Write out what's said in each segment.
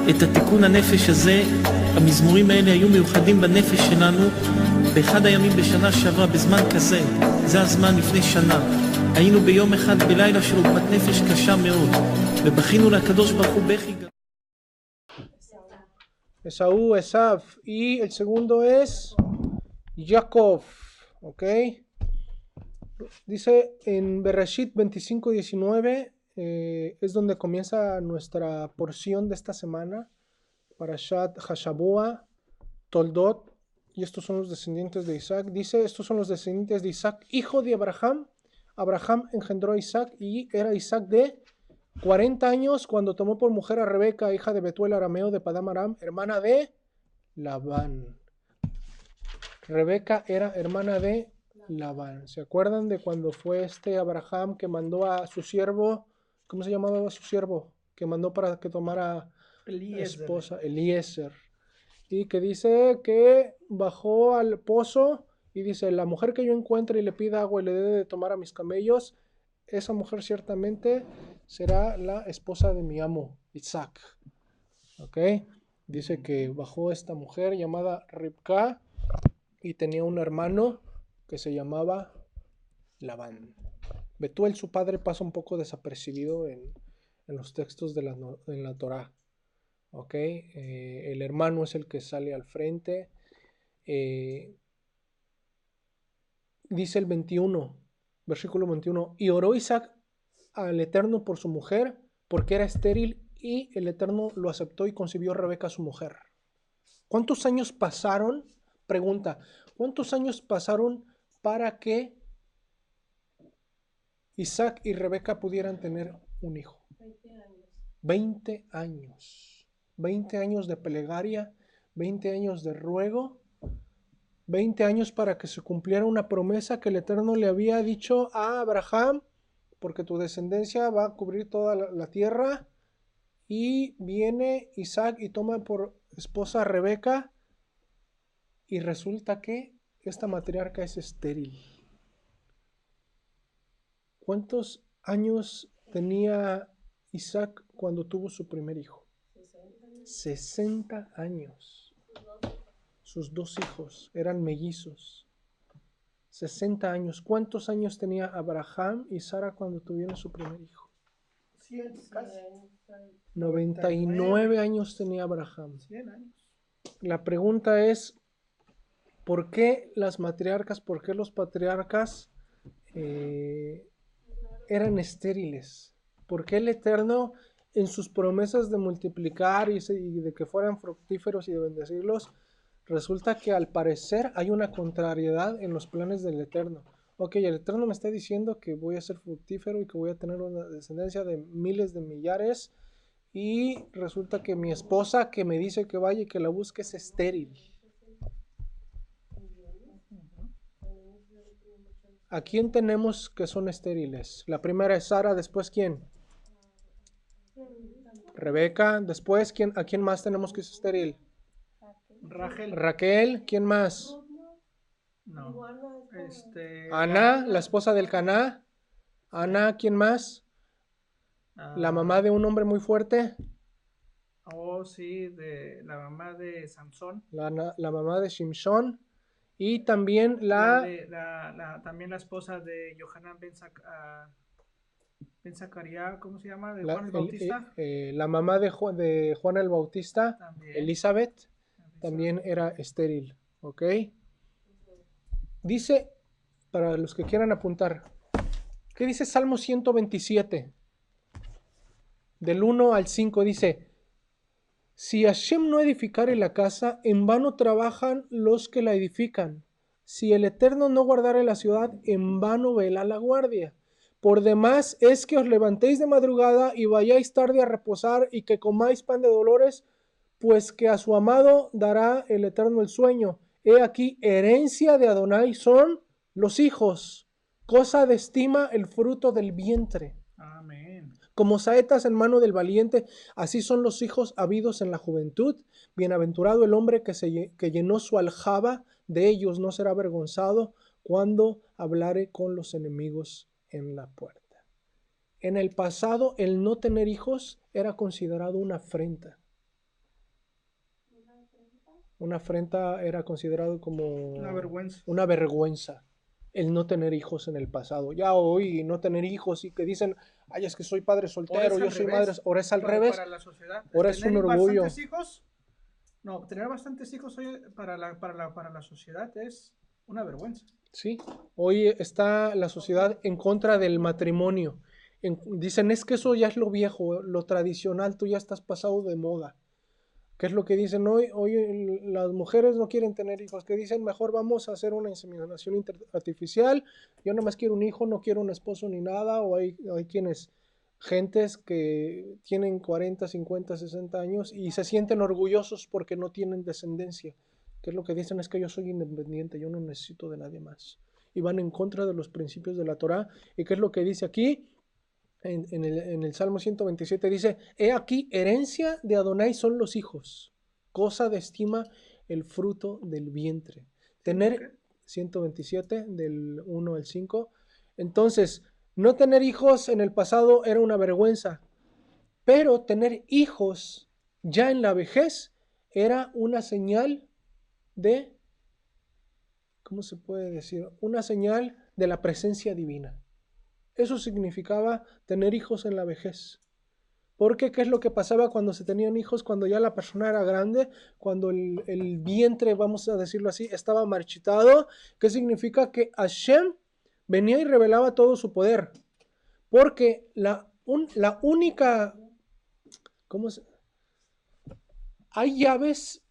את התיקון הנפש הזה, המזמורים האלה היו מיוחדים בנפש שלנו באחד הימים בשנה שעברה, בזמן כזה, זה הזמן לפני שנה. היינו ביום אחד בלילה של עוגמת נפש קשה מאוד, ובכינו לקדוש ברוך הוא בכי. Esaú, Esaf, y el segundo es Jacob, ¿ok? Dice en Bereshit 25:19, es donde comienza nuestra porción de esta semana, Parashat Hashabua, Toldot, y estos son los descendientes de Isaac. Dice, estos son los descendientes de Isaac, hijo de Abraham. Abraham engendró a Isaac y era Isaac de 40 años cuando tomó por mujer a Rebeca, hija de Betuel arameo de Padam Aram, hermana de Labán. Rebeca era hermana de Labán. ¿Se acuerdan de cuando fue Abraham que mandó a su siervo, ¿cómo se llamaba su siervo? Que mandó para que tomara esposa, Eliezer. Y que dice que bajó al pozo y dice, la mujer que yo encuentre y le pida agua y le dé de tomar a mis camellos, esa mujer ciertamente será la esposa de mi amo, Isaac. ¿Ok? Dice que bajó esta mujer llamada Ribka y tenía un hermano que se llamaba Labán. Betuel, su padre, pasa un poco desapercibido en los textos de la Torá. ¿Ok? El hermano es el que sale al frente. Dice el 21, versículo 21, y oró Isaac al Eterno por su mujer, porque era estéril, y el Eterno lo aceptó y concibió a Rebeca su mujer. ¿Cuántos años pasaron? Pregunta, ¿cuántos años pasaron para que Isaac y Rebeca pudieran tener un hijo? 20 años. 20 años. 20 años de plegaria, 20 años de ruego, 20 años para que se cumpliera una promesa que el Eterno le había dicho a Abraham, porque tu descendencia va a cubrir toda la tierra. Y viene Isaac y toma por esposa a Rebeca, y resulta que esta matriarca es estéril. ¿Cuántos años tenía Isaac cuando tuvo su primer hijo? 60 años. Sus dos hijos eran mellizos. 60 años. ¿Cuántos años tenía Abraham y Sara cuando tuvieron su primer hijo? 99 años tenía Abraham. 100 años. La pregunta es, ¿por qué las matriarcas, por qué los patriarcas eran estériles? ¿Por qué el Eterno, en sus promesas de multiplicar y de que fueran fructíferos y de bendecirlos, resulta que al parecer hay una contrariedad en los planes del Eterno? Ok, el Eterno me está diciendo que voy a ser fructífero y que voy a tener una descendencia de miles de millares, y resulta que mi esposa, que me dice que vaya y que la busque, es estéril. ¿A quién tenemos que son estériles? La primera es Sara, después ¿quién? Rebeca, después ¿a quién más tenemos que es estéril? Raquel, ¿quién más? No. Ana, la esposa del Caná. Ana, ¿quién más? La mamá de un hombre muy fuerte. Oh, sí, de la mamá de Sansón. La mamá de Shimshon. Y también también la esposa de Yohanan Ben Zacarías, ¿cómo se llama? De Juan el Bautista. La mamá de Juan el Bautista, también. Elizabeth, también era estéril. ¿Ok? Dice, para los que quieran apuntar, ¿qué dice Salmo 127? Del 1 al 5 dice, si Hashem no edificare la casa, en vano trabajan los que la edifican. Si el Eterno no guardare la ciudad, en vano vela la guardia. Por demás es que os levantéis de madrugada y vayáis tarde a reposar y que comáis pan de dolores, pues que a su amado dará el Eterno el sueño. He aquí, herencia de Adonai son los hijos, cosa de estima el fruto del vientre. Amén. Como saetas en mano del valiente, así son los hijos habidos en la juventud. Bienaventurado el hombre que llenó su aljaba, de ellos no será avergonzado cuando hablare con los enemigos en la puerta. En el pasado, el no tener hijos era considerado una afrenta. Una afrenta era considerado como una vergüenza el no tener hijos en el pasado. Ya hoy no tener hijos y que dicen, ay, es que soy padre soltero, yo soy madre, ahora es al revés. Para la sociedad. Ahora es un orgullo. Tener bastantes hijos hoy para la sociedad es una vergüenza. Sí, hoy está la sociedad en contra del matrimonio. Dicen, es que eso ya es lo viejo, lo tradicional, tú ya estás pasado de moda. ¿Qué es lo que dicen hoy? Hoy las mujeres no quieren tener hijos, que dicen mejor vamos a hacer una inseminación artificial, yo nomás quiero un hijo, no quiero un esposo ni nada, o hay gentes que tienen 40, 50, 60 años y se sienten orgullosos porque no tienen descendencia. ¿Qué es lo que dicen? Es que yo soy independiente, yo no necesito de nadie más. Y van en contra de los principios de la Torá. ¿Y qué es lo que dice aquí? En el Salmo 127 dice, he aquí, herencia de Adonai son los hijos, cosa de estima el fruto del vientre. Tener 127 del 1 al 5. Entonces, no tener hijos en el pasado era una vergüenza, pero tener hijos ya en la vejez era una señal de, ¿cómo se puede decir? Una señal de la presencia divina. Eso significaba tener hijos en la vejez. Porque ¿qué es lo que pasaba cuando se tenían hijos? Cuando ya la persona era grande, cuando el vientre, vamos a decirlo así, estaba marchitado. ¿Qué significa? Que Hashem venía y revelaba todo su poder. Porque la única... Hay llaves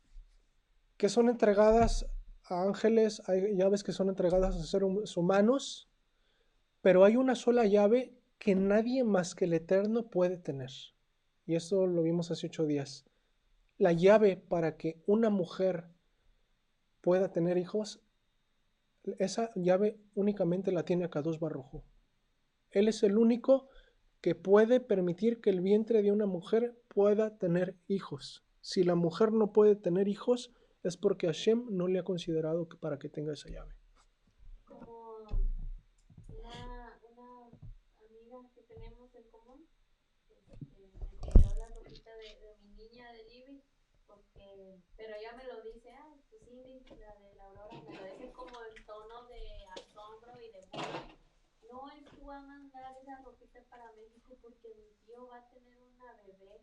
que son entregadas a ángeles, hay llaves que son entregadas a seres humanos, pero hay una sola llave que nadie más que el Eterno puede tener. Y eso lo vimos hace 8 días. La llave para que una mujer pueda tener hijos, esa llave únicamente la tiene Akadosh Baruj Hu. Él es el único que puede permitir que el vientre de una mujer pueda tener hijos. Si la mujer no puede tener hijos, es porque Hashem no le ha considerado para que tenga esa llave. Pero ella me lo dice, pues Cindy, la de la Aurora, me lo dice como en tono de asombro y de burla. No, es que voy a mandar esa ropita para México porque mi tío va a tener una bebé.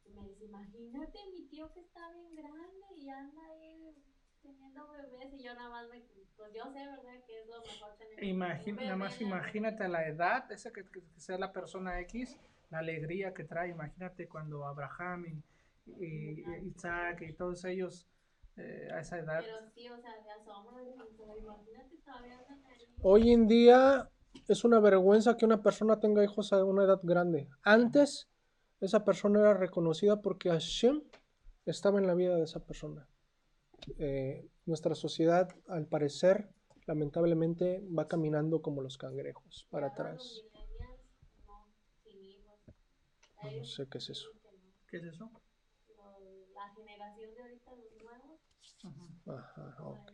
Y me dice, imagínate mi tío que está bien grande y anda ahí teniendo bebés. Y yo nada más pues yo sé, ¿verdad? Que es lo mejor tener nada más imagínate a la edad, esa que sea la persona X, la alegría que trae. Imagínate cuando Abraham y Isaac y todos ellos a esa edad. Pero sí, o sea, de asombro, imagínate todavía andan ahí. Hoy en día es una vergüenza que una persona tenga hijos a una edad grande. Antes, esa persona era reconocida porque Hashem estaba en la vida de esa persona. Nuestra sociedad, al parecer, lamentablemente, va caminando como los cangrejos, para atrás. No sé qué es eso. ¿Qué es eso? La generación de ahorita, los nuevos. Ajá, ok.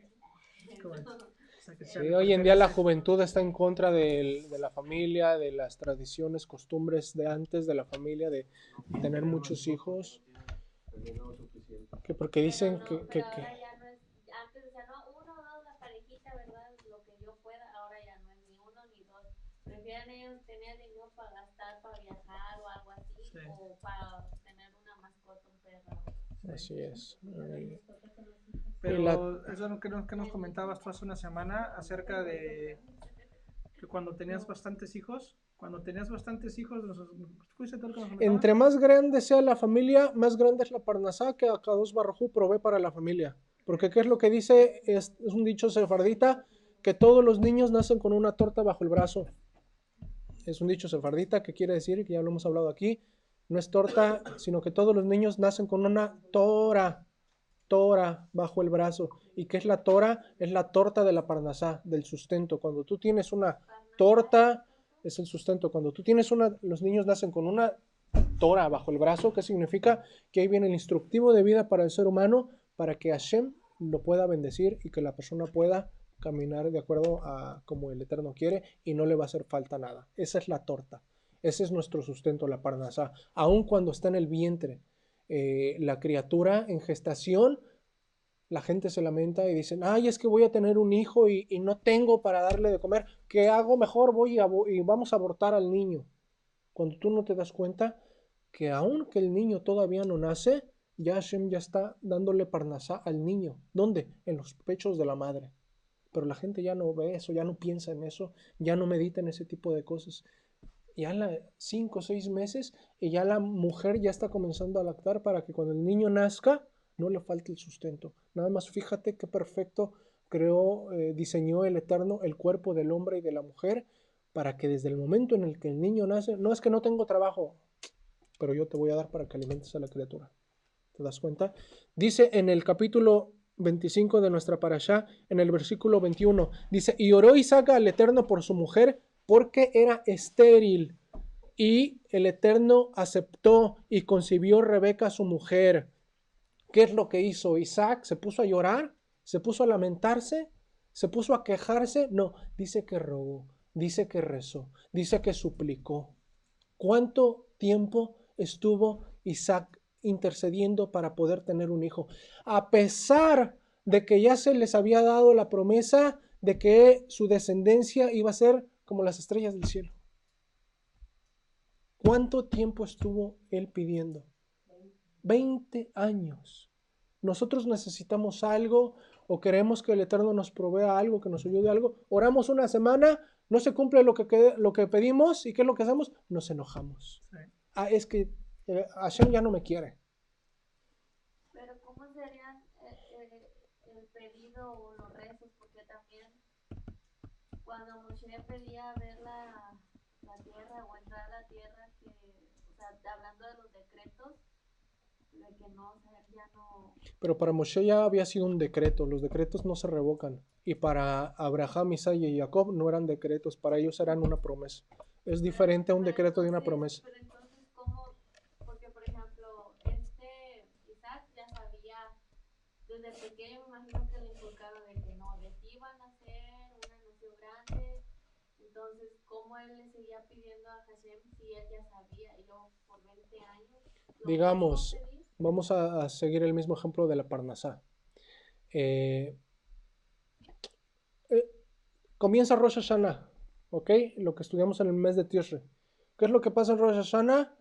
Sí, hoy en día la juventud está en contra de la familia, de las tradiciones, costumbres de antes de la familia, de tener muchos hijos. Que porque dicen que ahora ya no es, antes decían, no, 1 o 2 la parejita, ¿verdad? Lo que yo pueda, ahora ya no es ni 1 ni 2. Prefieren ellos tener dinero para gastar, para viajar o algo así, sí, o para tener una mascota, un perro. Así es. Pero eso es lo que nos comentabas tú hace una semana acerca de que cuando tenías bastantes hijos, entre más grande sea la familia, más grande es la parnasá que Akadosh Baruj Hu provee para la familia. Porque ¿qué es lo que dice? Es un dicho sefardita, que todos los niños nacen con una torta bajo el brazo. Es un dicho sefardita que quiere decir, que ya lo hemos hablado aquí, no es torta, sino que todos los niños nacen con una Torah bajo el brazo. ¿Y qué es la Torah? Es la torta de la parnasá, del sustento. Cuando tú tienes una torta, es el sustento. Cuando tú tienes los niños nacen con una Torah bajo el brazo, ¿qué significa? Que ahí viene el instructivo de vida para el ser humano, para que Hashem lo pueda bendecir y que la persona pueda caminar de acuerdo a como el Eterno quiere y no le va a hacer falta nada. Esa es la torta. Ese es nuestro sustento, la parnasá. Aun cuando está en el vientre, la criatura en gestación, la gente se lamenta y dicen, ay, es que voy a tener un hijo y no tengo para darle de comer. ¿Qué hago? Mejor voy y vamos a abortar al niño. Cuando tú no te das cuenta que aun que el niño todavía no nace, ya Hashem ya está dándole parnasá al niño. ¿Dónde? En los pechos de la madre. Pero la gente ya no ve eso, ya no piensa en eso, ya no medita en ese tipo de cosas. Ya a 5 o 6 meses y ya la mujer ya está comenzando a lactar para que cuando el niño nazca no le falte el sustento. Nada más fíjate qué perfecto diseñó el Eterno el cuerpo del hombre y de la mujer para que desde el momento en el que el niño nace, no es que no tengo trabajo, pero yo te voy a dar para que alimentes a la criatura. ¿Te das cuenta? Dice en el capítulo 25 de nuestra parashá, en el versículo 21, dice, y oró Isaac al Eterno por su mujer porque era estéril, y el Eterno aceptó y concibió Rebeca su mujer. ¿Qué es lo que hizo Isaac? ¿Se puso a llorar? ¿Se puso a lamentarse? ¿Se puso a quejarse? No, dice que rogó, dice que rezó, dice que suplicó. ¿Cuánto tiempo estuvo Isaac intercediendo para poder tener un hijo? A pesar de que ya se les había dado la promesa de que su descendencia iba a ser como las estrellas del cielo. ¿Cuánto tiempo estuvo él pidiendo? 20 años. Nosotros necesitamos algo o queremos que el Eterno nos provea algo, que nos ayude algo. Oramos una semana, no se cumple lo que pedimos, ¿y qué es lo que hacemos? Nos enojamos. Sí. Es que Hashem ya no me quiere. Pero ¿cómo serían el pedido o los rezos? Porque también cuando Moshe pedía ver la tierra o entrar a la tierra, que, o sea, hablando de los decretos, de que no, o sea, ya no... Pero para Moshe ya había sido un decreto, los decretos no se revocan. Y para Abraham, Isaac y Jacob no eran decretos, para ellos eran una promesa. Es diferente a un decreto de una promesa. Pero entonces, ¿cómo? Porque, por ejemplo, Isaac ya sabía, desde pequeño me imagino que le inculcaron de que no, de ti van a ser una nación grande. Entonces, ¿cómo él le seguía pidiendo a Hashem si él ya sabía? Y luego por 20 años... Digamos, vamos a seguir el mismo ejemplo de la parnasá. Comienza Rosh Hashanah, ¿ok? Lo que estudiamos en el mes de Tishrei. ¿Qué es lo que pasa en Rosh Hashanah?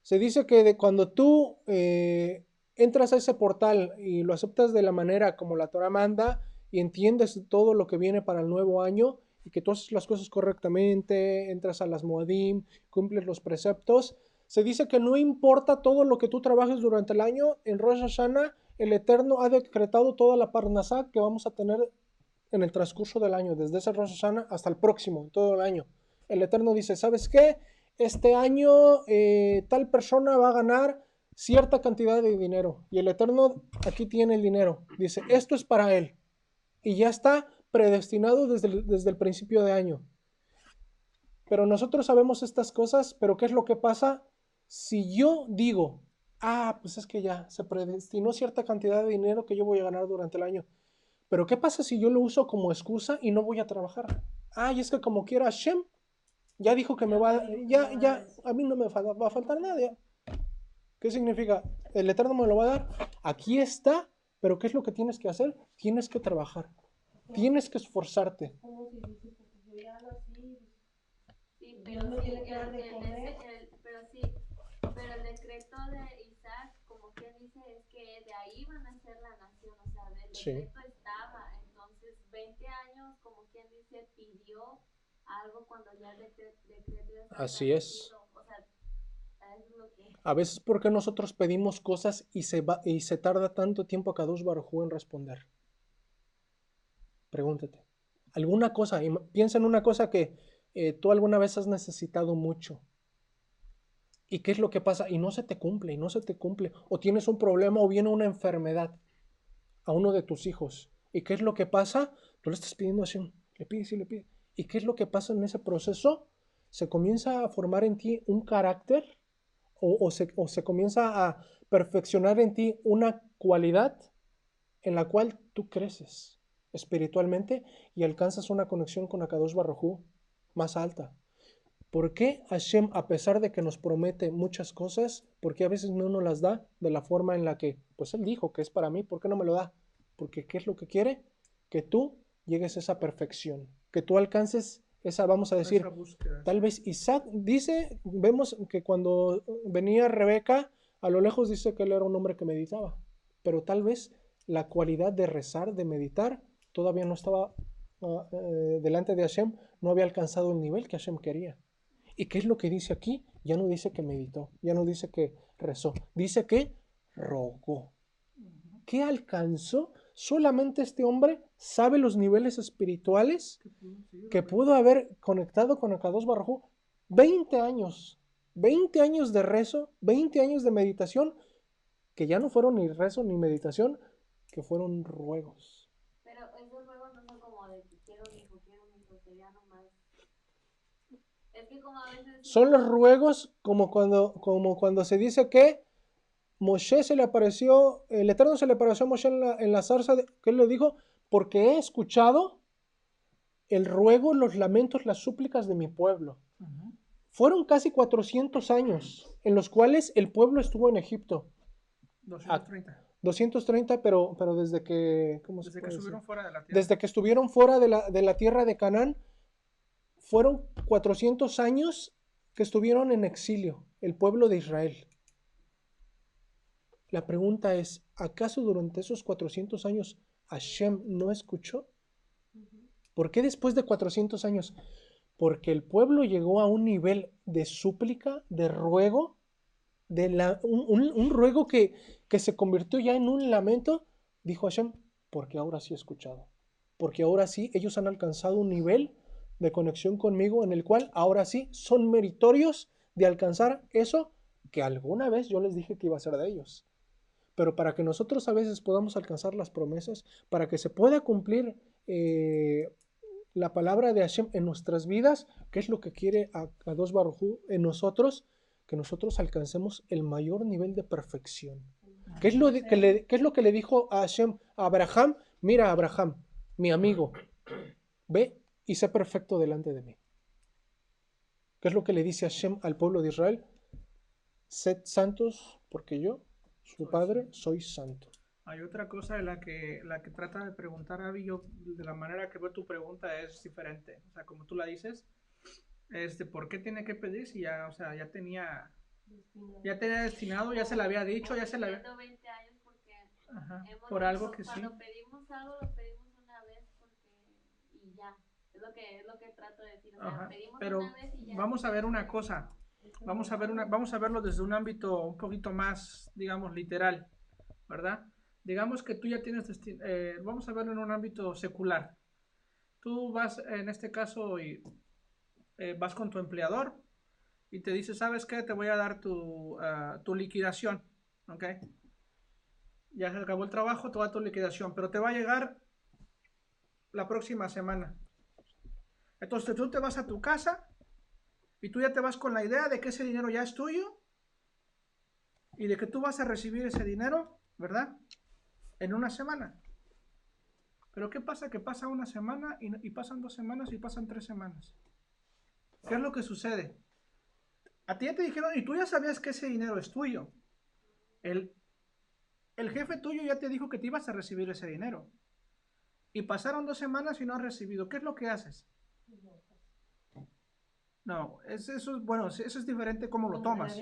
Se dice que cuando tú entras a ese portal y lo aceptas de la manera como la Torah manda y entiendes todo lo que viene para el nuevo año y que tú haces las cosas correctamente, entras a las Moadim, cumples los preceptos, se dice que no importa todo lo que tú trabajes durante el año, en Rosh Hashanah el Eterno ha decretado toda la parnasá que vamos a tener en el transcurso del año, desde ese Rosh Hashanah hasta el próximo, todo el año. El Eterno dice, ¿sabes qué? Este año tal persona va a ganar cierta cantidad de dinero. Y el Eterno aquí tiene el dinero. Dice, esto es para él. Y ya está predestinado desde el principio de año. Pero nosotros sabemos estas cosas, pero ¿qué es lo que pasa? Si yo digo, pues es que ya se predestinó cierta cantidad de dinero que yo voy a ganar durante el año. Pero ¿qué pasa si yo lo uso como excusa y no voy a trabajar? Y es que como quiera Hashem ya dijo que me va, ya a mí no me va a faltar nada. Ya. ¿Qué significa? El Eterno me lo va a dar. Aquí está, pero ¿qué es lo que tienes que hacer? Tienes que trabajar. Tienes que esforzarte. Sí, pero pero el decreto de Isaac, como quien dice, es que de ahí van a ser la nación, o sea, el decreto estaba, entonces 20 años, como quien dice, pidió algo cuando ya el decreto así es. O sea, es lo que... A veces, ¿por qué nosotros pedimos cosas y se tarda tanto tiempo a Kadosh Baruj Hu en responder? Pregúntate. Alguna cosa, piensa en una cosa que tú alguna vez has necesitado mucho. ¿Y qué es lo que pasa? Y no se te cumple, y no se te cumple. O tienes un problema o viene una enfermedad a uno de tus hijos. ¿Y qué es lo que pasa? Tú le estás pidiendo así, le pides y le pides. ¿Y qué es lo que pasa en ese proceso? Se comienza a formar en ti un carácter o se comienza a perfeccionar en ti una cualidad en la cual tú creces espiritualmente y alcanzas una conexión con Akadosh Baruj Hu más alta. ¿Por qué Hashem, a pesar de que nos promete muchas cosas, por qué a veces no nos las da de la forma en la que, pues Él dijo que es para mí? ¿Por qué no me lo da? Porque ¿qué es lo que quiere? Que tú llegues a esa perfección, que tú alcances esa, vamos a decir, Esa búsqueda, tal sí. vez Isaac dice, vemos que cuando venía Rebeca, a lo lejos dice que él era un hombre que meditaba, pero tal vez la cualidad de rezar, de meditar, todavía no estaba delante de Hashem, no había alcanzado el nivel que Hashem quería. ¿Y qué es lo que dice aquí? Ya no dice que meditó, ya no dice que rezó, dice que rogó. ¿Qué alcanzó? Solamente este hombre sabe los niveles espirituales que pudo haber conectado con Akadosh Baruj Hu. 20 años, 20 años de rezo, 20 años de meditación, que ya no fueron ni rezo ni meditación, que fueron ruegos. Pero esos juegos no son como de que quiero un hijo, que ya nomás. Es que como a veces. Son los ruegos como cuando se dice que Moshe se le apareció, el Eterno se le apareció a Moshe en la zarza, que él le dijo, porque he escuchado el ruego, los lamentos, las súplicas de mi pueblo. Fueron casi 400 años en los cuales el pueblo estuvo en Egipto. 230. 230, pero desde que, Desde que estuvieron fuera de la tierra. Desde que estuvieron fuera de la tierra de Canaán, fueron 400 años que estuvieron en exilio, el pueblo de Israel. La pregunta es, ¿acaso durante esos 400 años Hashem no escuchó? ¿Por qué después de 400 años? Porque el pueblo llegó a un nivel de súplica, de ruego, un ruego que se convirtió ya en un lamento. Dijo Hashem, porque ahora sí he escuchado. Porque ahora sí ellos han alcanzado un nivel de conexión conmigo en el cual ahora sí son meritorios de alcanzar eso que alguna vez yo les dije que iba a ser de ellos. Pero para que nosotros a veces podamos alcanzar las promesas, para que se pueda cumplir la palabra de Hashem en nuestras vidas, ¿qué es lo que quiere Akadosh Baruj Hu en nosotros? Que nosotros alcancemos el mayor nivel de perfección. ¿Qué es lo que le dijo a Hashem a Abraham? Mira, Abraham, mi amigo, ve y sé perfecto delante de mí. ¿Qué es lo que le dice Hashem al pueblo de Israel? Sed santos porque yo, su padre, soy santo. Hay otra cosa de la que trata de preguntar Abby, yo de la manera que veo tu pregunta es diferente. O sea, como tú la dices, ¿por qué tiene que pedir si ya, o sea, ya tenía destinado, ya se le había dicho, ya se le había... 20 años porque por algo que sí. Cuando pedimos algo, lo pedimos una vez y ya. Es lo que trato de decir. O sea, pedimos pero una vez y ya. vamos a ver una cosa. Vamos a verlo desde un ámbito un poquito más, digamos, literal, ¿verdad? Digamos que tú ya tienes, vamos a verlo en un ámbito secular. Tú vas, en este caso, y vas con tu empleador y te dice, ¿sabes qué? Te voy a dar tu liquidación, ¿ok? Ya se acabó el trabajo, te va a tu liquidación, pero te va a llegar la próxima semana. Entonces tú te vas a tu casa y tú ya te vas con la idea de que ese dinero ya es tuyo y de que tú vas a recibir ese dinero, ¿verdad? En una semana. Pero ¿qué pasa? Que pasa una semana y pasan 2 semanas y pasan 3 semanas. ¿Qué es lo que sucede? A ti ya te dijeron y tú ya sabías que ese dinero es tuyo. El jefe tuyo ya te dijo que te ibas a recibir ese dinero. Y pasaron 2 semanas y no has recibido. ¿Qué es lo que haces? No, eso es diferente cómo lo tomas.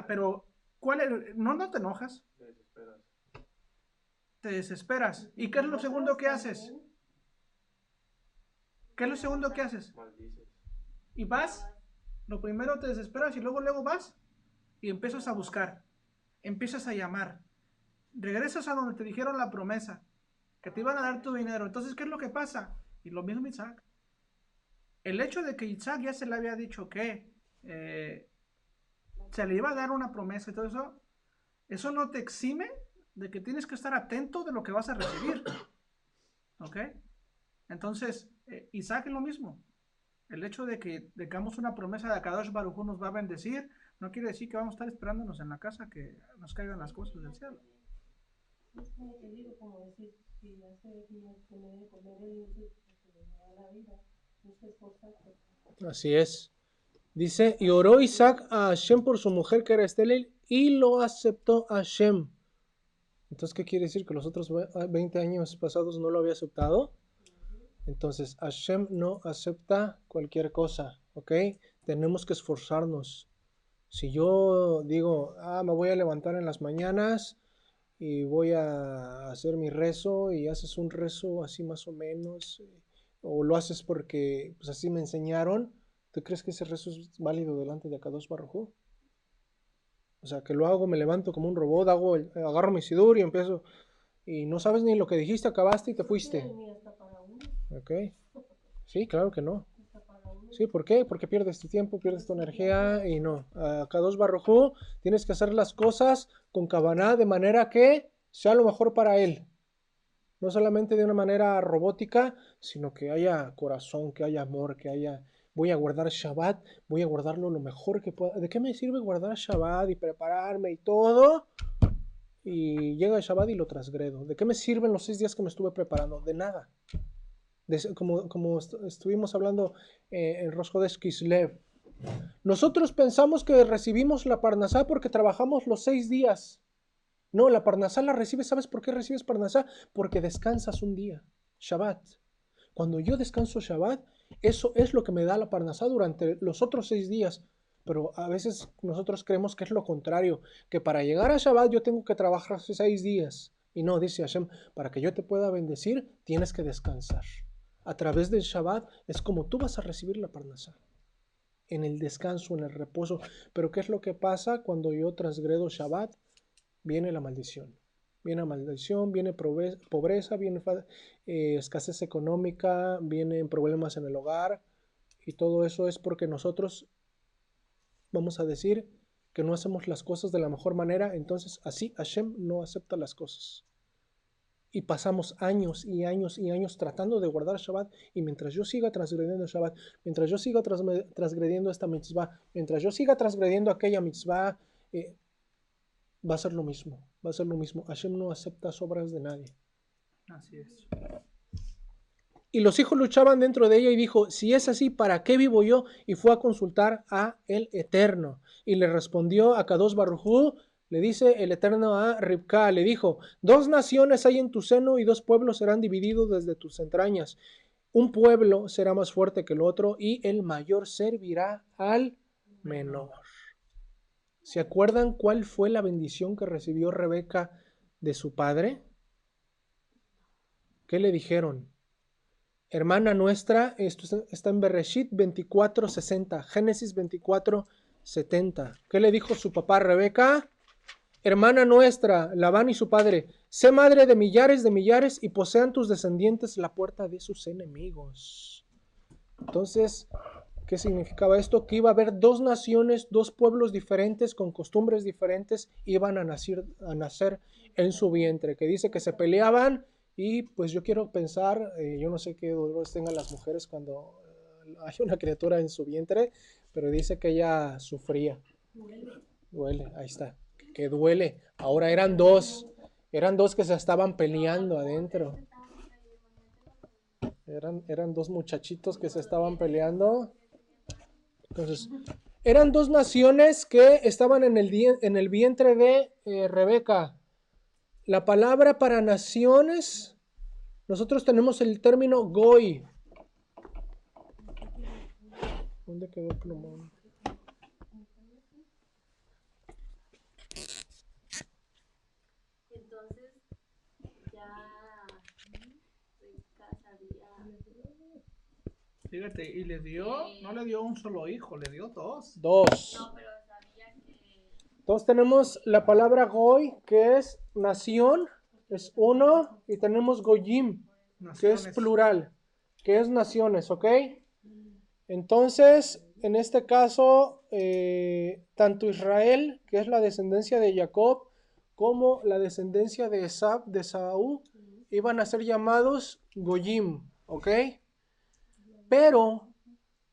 Pero ¿cuál es? No te enojas. Te desesperas. ¿Y qué es lo segundo que haces? ¿Qué es lo segundo que haces? Y vas, lo primero te desesperas y luego vas y empiezas a buscar, empiezas a llamar, regresas a donde te dijeron la promesa, que te iban a dar tu dinero. Entonces, ¿qué es lo que pasa? Y lo mismo Isaac. El hecho de que Isaac ya se le había dicho que se le iba a dar una promesa y todo eso, eso no te exime de que tienes que estar atento de lo que vas a recibir. ¿Ok? Entonces, Isaac es lo mismo. El hecho de que tengamos una promesa de Akadosh Baruj Hu nos va a bendecir, no quiere decir que vamos a estar esperándonos en la casa que nos caigan las cosas del cielo. Es como te digo, como decir, si hace días que me de comer el dulce porque me da la vida, no se esforza. Así es. Dice, y oró Isaac a Hashem por su mujer que era estéril y lo aceptó Hashem. Entonces, ¿qué quiere decir? ¿Que los otros 20 años pasados no lo había aceptado? Entonces, Hashem no acepta cualquier cosa, ¿ok? Tenemos que esforzarnos. Si yo digo, me voy a levantar en las mañanas y voy a hacer mi rezo y haces un rezo así más o menos, o lo haces porque pues así me enseñaron, ¿tú crees que ese rezo es válido delante de Akadosh Baruj Hu? O sea, que lo hago, me levanto como un robot, agarro mi sidur y empiezo, y no sabes ni lo que dijiste, acabaste y te fuiste. Ni hasta para uno, ¿Ok? Sí, claro que no. hasta para uno. Sí, ¿por qué? Porque pierdes tu tiempo, pierdes tu energía y no. A Kadosh Baruj Hu tienes que hacer las cosas con Kavaná de manera que sea lo mejor para él. No solamente de una manera robótica, sino que haya corazón, que haya amor, que haya... Voy a guardar Shabbat, voy a guardarlo lo mejor que pueda. ¿De qué me sirve guardar Shabbat y prepararme y todo? Y llega el Shabbat y lo transgredo. ¿De qué me sirven los 6 días que me estuve preparando? De nada. Como estuvimos hablando en Rosh Chodesh Kislev. Nosotros pensamos que recibimos la Parnasá porque trabajamos los 6 días. No, la Parnasá la recibes. ¿Sabes por qué recibes Parnasá? Porque descansas un día. Shabbat. Cuando yo descanso Shabbat, eso es lo que me da la Parnasá durante los otros 6 días. Pero a veces nosotros creemos que es lo contrario, que para llegar a Shabbat yo tengo que trabajar 6 días. Y no, dice Hashem, para que yo te pueda bendecir, tienes que descansar. A través del Shabbat es como tú vas a recibir la Parnasá. En el descanso, en el reposo. Pero ¿qué es lo que pasa cuando yo transgredo Shabbat? Viene la maldición. Viene maldición, viene pobreza, viene escasez económica, vienen problemas en el hogar. Y todo eso es porque nosotros, vamos a decir, que no hacemos las cosas de la mejor manera. Entonces así Hashem no acepta las cosas. Y pasamos años y años y años tratando de guardar Shabbat. Y mientras yo siga transgrediendo Shabbat, mientras yo siga transgrediendo esta mitzvah, mientras yo siga transgrediendo aquella mitzvah, va a ser lo mismo. Va a ser lo mismo. Hashem no acepta obras de nadie. Así es. Y los hijos luchaban dentro de ella y dijo, si es así, ¿para qué vivo yo? Y fue a consultar a el Eterno. Y le respondió a Kadosh Baruj Hu, le dice el Eterno a Ribka, le dijo, 2 naciones hay en tu seno y 2 pueblos serán divididos desde tus entrañas. Un pueblo será más fuerte que el otro y el mayor servirá al menor. ¿Se acuerdan cuál fue la bendición que recibió Rebeca de su padre? ¿Qué le dijeron? Hermana nuestra, esto está en Bereshit 24:60, Génesis 24:70. ¿Qué le dijo su papá a Rebeca? Hermana nuestra, Labán y su padre, sé madre de millares y posean tus descendientes la puerta de sus enemigos. Entonces, ¿qué significaba esto? Que iba a haber 2 naciones, 2 pueblos diferentes, con costumbres diferentes, iban a nacer en su vientre. Que dice que se peleaban y pues yo quiero pensar, yo no sé qué dolores tengan las mujeres cuando hay una criatura en su vientre, pero dice que ella sufría. Duele, ahí está. Que duele. Ahora eran 2 que se estaban peleando adentro. Eran 2 muchachitos que se estaban peleando. Entonces, eran 2 naciones que estaban en el vientre de Rebeca. La palabra para naciones, nosotros tenemos el término Goy. ¿Dónde quedó el plumón? Entonces, ya sabía. Fíjate, y le dio, no le dio un solo hijo, le dio 2. 2. No, pero sabía que. Entonces tenemos la palabra Goy, que es nación, es 1, y tenemos Goyim, que es plural, que es naciones, ¿ok? Entonces, en este caso, tanto Israel, que es la descendencia de Jacob, como la descendencia de Esaú, iban a ser llamados Goyim, ¿ok? Pero,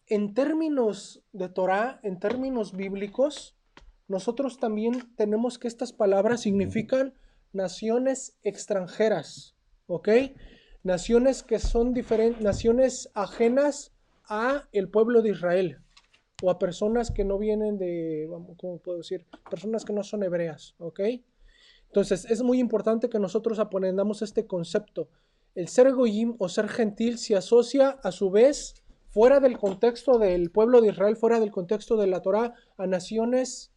en términos de Torah, en términos bíblicos, nosotros también tenemos que estas palabras significan naciones extranjeras, ¿ok? Naciones que son diferentes, naciones ajenas a el pueblo de Israel o a personas que no vienen de, ¿cómo puedo decir? Personas que no son hebreas, ¿ok? Entonces es muy importante que nosotros aprendamos este concepto. El ser goyim o ser gentil se asocia a su vez fuera del contexto del pueblo de Israel, fuera del contexto de la Torá, a naciones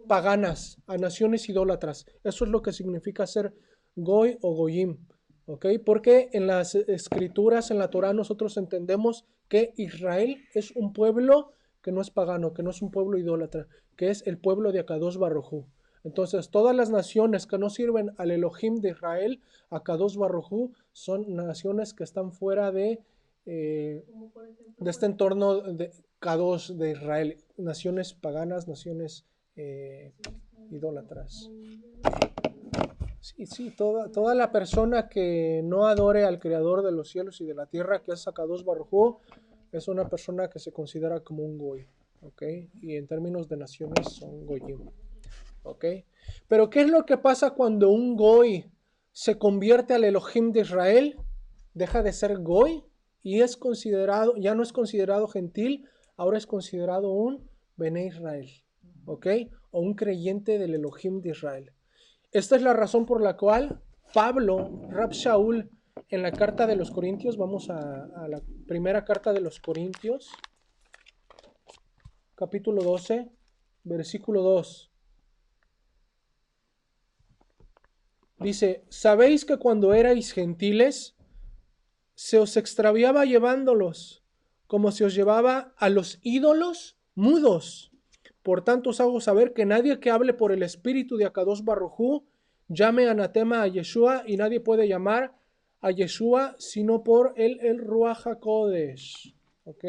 paganas, a naciones idólatras. Eso es lo que significa ser goy o goyim, ¿ok? Porque en las escrituras, en la Torá, nosotros entendemos que Israel es un pueblo que no es pagano, que no es un pueblo idólatra, que es el pueblo de Akadosh Baruj Hu. Entonces, todas las naciones que no sirven al Elohim de Israel, a Kadosh Baruj Hu, son naciones que están fuera de este entorno de Kadosh de Israel, naciones paganas, naciones idólatras. Sí, toda la persona que no adore al Creador de los cielos y de la tierra, que es Kadosh Baruj Hu, es una persona que se considera como un goy, ¿ok? Y en términos de naciones son goyim. ¿Okay? Pero ¿qué es lo que pasa cuando un goy se convierte al Elohim de Israel? Deja de ser goy y es considerado, ya no es considerado gentil, ahora es considerado un Bene Israel, ¿ok? O un creyente del Elohim de Israel. Esta es la razón por la cual Pablo, Rab Shaul, en la carta de los Corintios, vamos a la primera carta de los Corintios, capítulo 12, versículo 2. Dice, ¿sabéis que cuando erais gentiles, se os extraviaba llevándolos, como se os llevaba a los ídolos mudos? Por tanto os hago saber que nadie que hable por el espíritu de Akadosh Baruj Hu llame anatema a Yeshua, y nadie puede llamar a Yeshua sino por el Ruach HaKodesh. ¿Ok?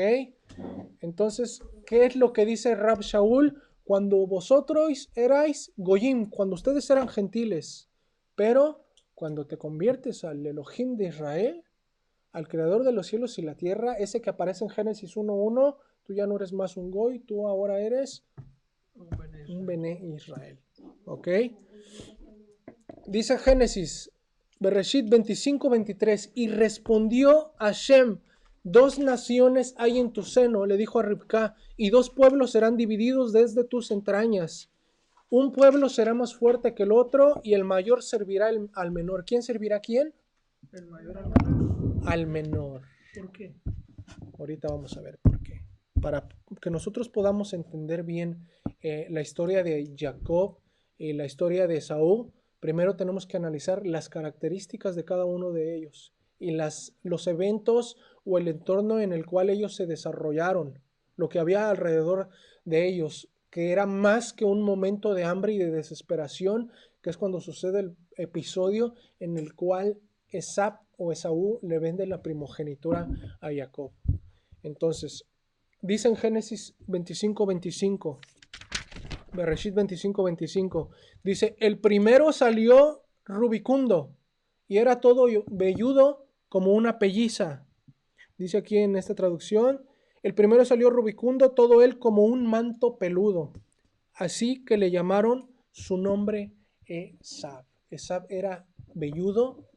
Entonces, ¿qué es lo que dice Rab Shaul? Cuando vosotros erais goyim, cuando ustedes eran gentiles, pero cuando te conviertes al Elohim de Israel, al creador de los cielos y la tierra, ese que aparece en Génesis 1:1, tú ya no eres más un goy, tú ahora eres un Bene Israel. ¿Ok? Dice Génesis, Bereshit 25:23, y respondió Hashem, 2 naciones hay en tu seno, le dijo a Ribcá, y 2 pueblos serán divididos desde tus entrañas. Un pueblo será más fuerte que el otro y el mayor servirá al menor. ¿Quién servirá a quién? ¿El mayor al menor? Al menor. ¿Por qué? Ahorita vamos a ver por qué. Para que nosotros podamos entender bien la historia de Jacob y la historia de Esaú, primero tenemos que analizar las características de cada uno de ellos y los eventos o el entorno en el cual ellos se desarrollaron, lo que había alrededor de ellos, que era más que un momento de hambre y de desesperación, que es cuando sucede el episodio en el cual Esaú le vende la primogenitura a Jacob. Entonces, dice en Génesis 25:25, Bereshit 25:25, dice, el primero salió rubicundo y era todo velludo como una pelliza. Dice aquí en esta traducción, el primero salió rubicundo, todo él como un manto peludo. Así que le llamaron su nombre Esab. Esab era velludo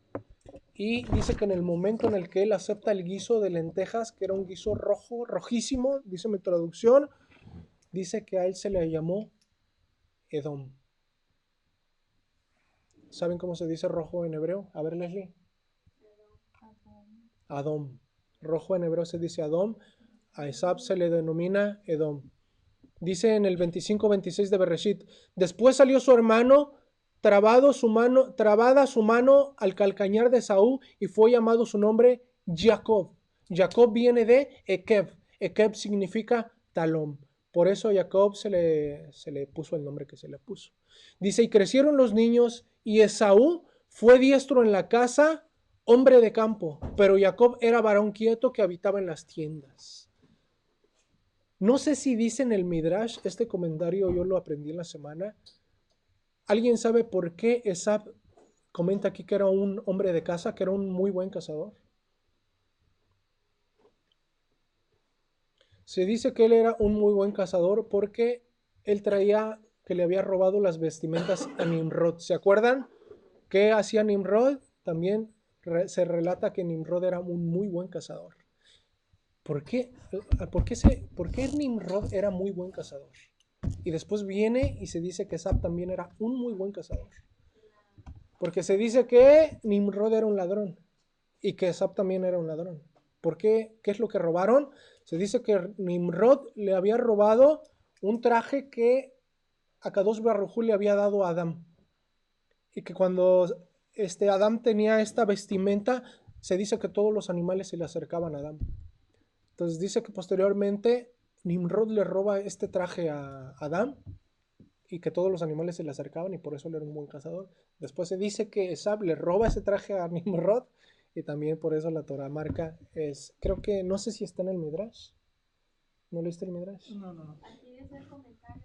y dice que en el momento en el que él acepta el guiso de lentejas, que era un guiso rojo, rojísimo, dice mi traducción, dice que a él se le llamó Edom. ¿Saben cómo se dice rojo en hebreo? A ver, Leslie. Adom. Rojo en hebreo se dice Adom. A Esab se le denomina Edom. Dice en el 25:26 de Bereshit, después salió su hermano, trabada su mano al calcañar de Esaú, y fue llamado su nombre Jacob. Jacob viene de Ekeb. Ekeb significa talón. Por eso a Jacob se le puso el nombre que se le puso. Dice, y crecieron los niños, y Esaú fue diestro en la casa, hombre de campo, pero Jacob era varón quieto que habitaba en las tiendas. No sé si dice en el Midrash, este comentario yo lo aprendí en la semana. ¿Alguien sabe por qué Esab comenta aquí que era un hombre de casa, que era un muy buen cazador? Se dice que él era un muy buen cazador porque él traía que le había robado las vestimentas a Nimrod. ¿Se acuerdan qué hacía Nimrod? También se relata que Nimrod era un muy buen cazador. ¿Por qué Nimrod era muy buen cazador? Y después viene y se dice que Esab también era un muy buen cazador. Porque se dice que Nimrod era un ladrón y que Esab también era un ladrón. ¿Por qué? ¿Qué es lo que robaron? Se dice que Nimrod le había robado un traje que Akadosh Baruj Hu le había dado a Adán. Y que cuando Adán tenía esta vestimenta, se dice que todos los animales se le acercaban a Adán. Entonces dice que posteriormente Nimrod le roba este traje a Adán y que todos los animales se le acercaban y por eso él era un buen cazador. Después se dice que Esab le roba ese traje a Nimrod y también por eso la Torah marca creo que, no sé si está en el Midrash. ¿No leíste el Midrash? No. Aquí es el comentario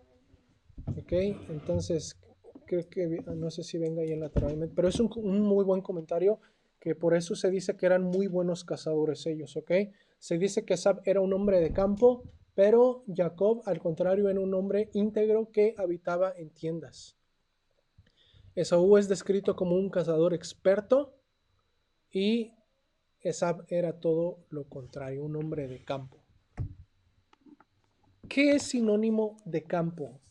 Ok, entonces creo que no sé si venga ahí en la Torah, pero es un muy buen comentario, que por eso se dice que eran muy buenos cazadores ellos, ¿ok? Se dice que Esab era un hombre de campo, pero Jacob, al contrario, era un hombre íntegro que habitaba en tiendas. Esaú es descrito como un cazador experto y Esab era todo lo contrario, un hombre de campo. ¿Qué es sinónimo de campo?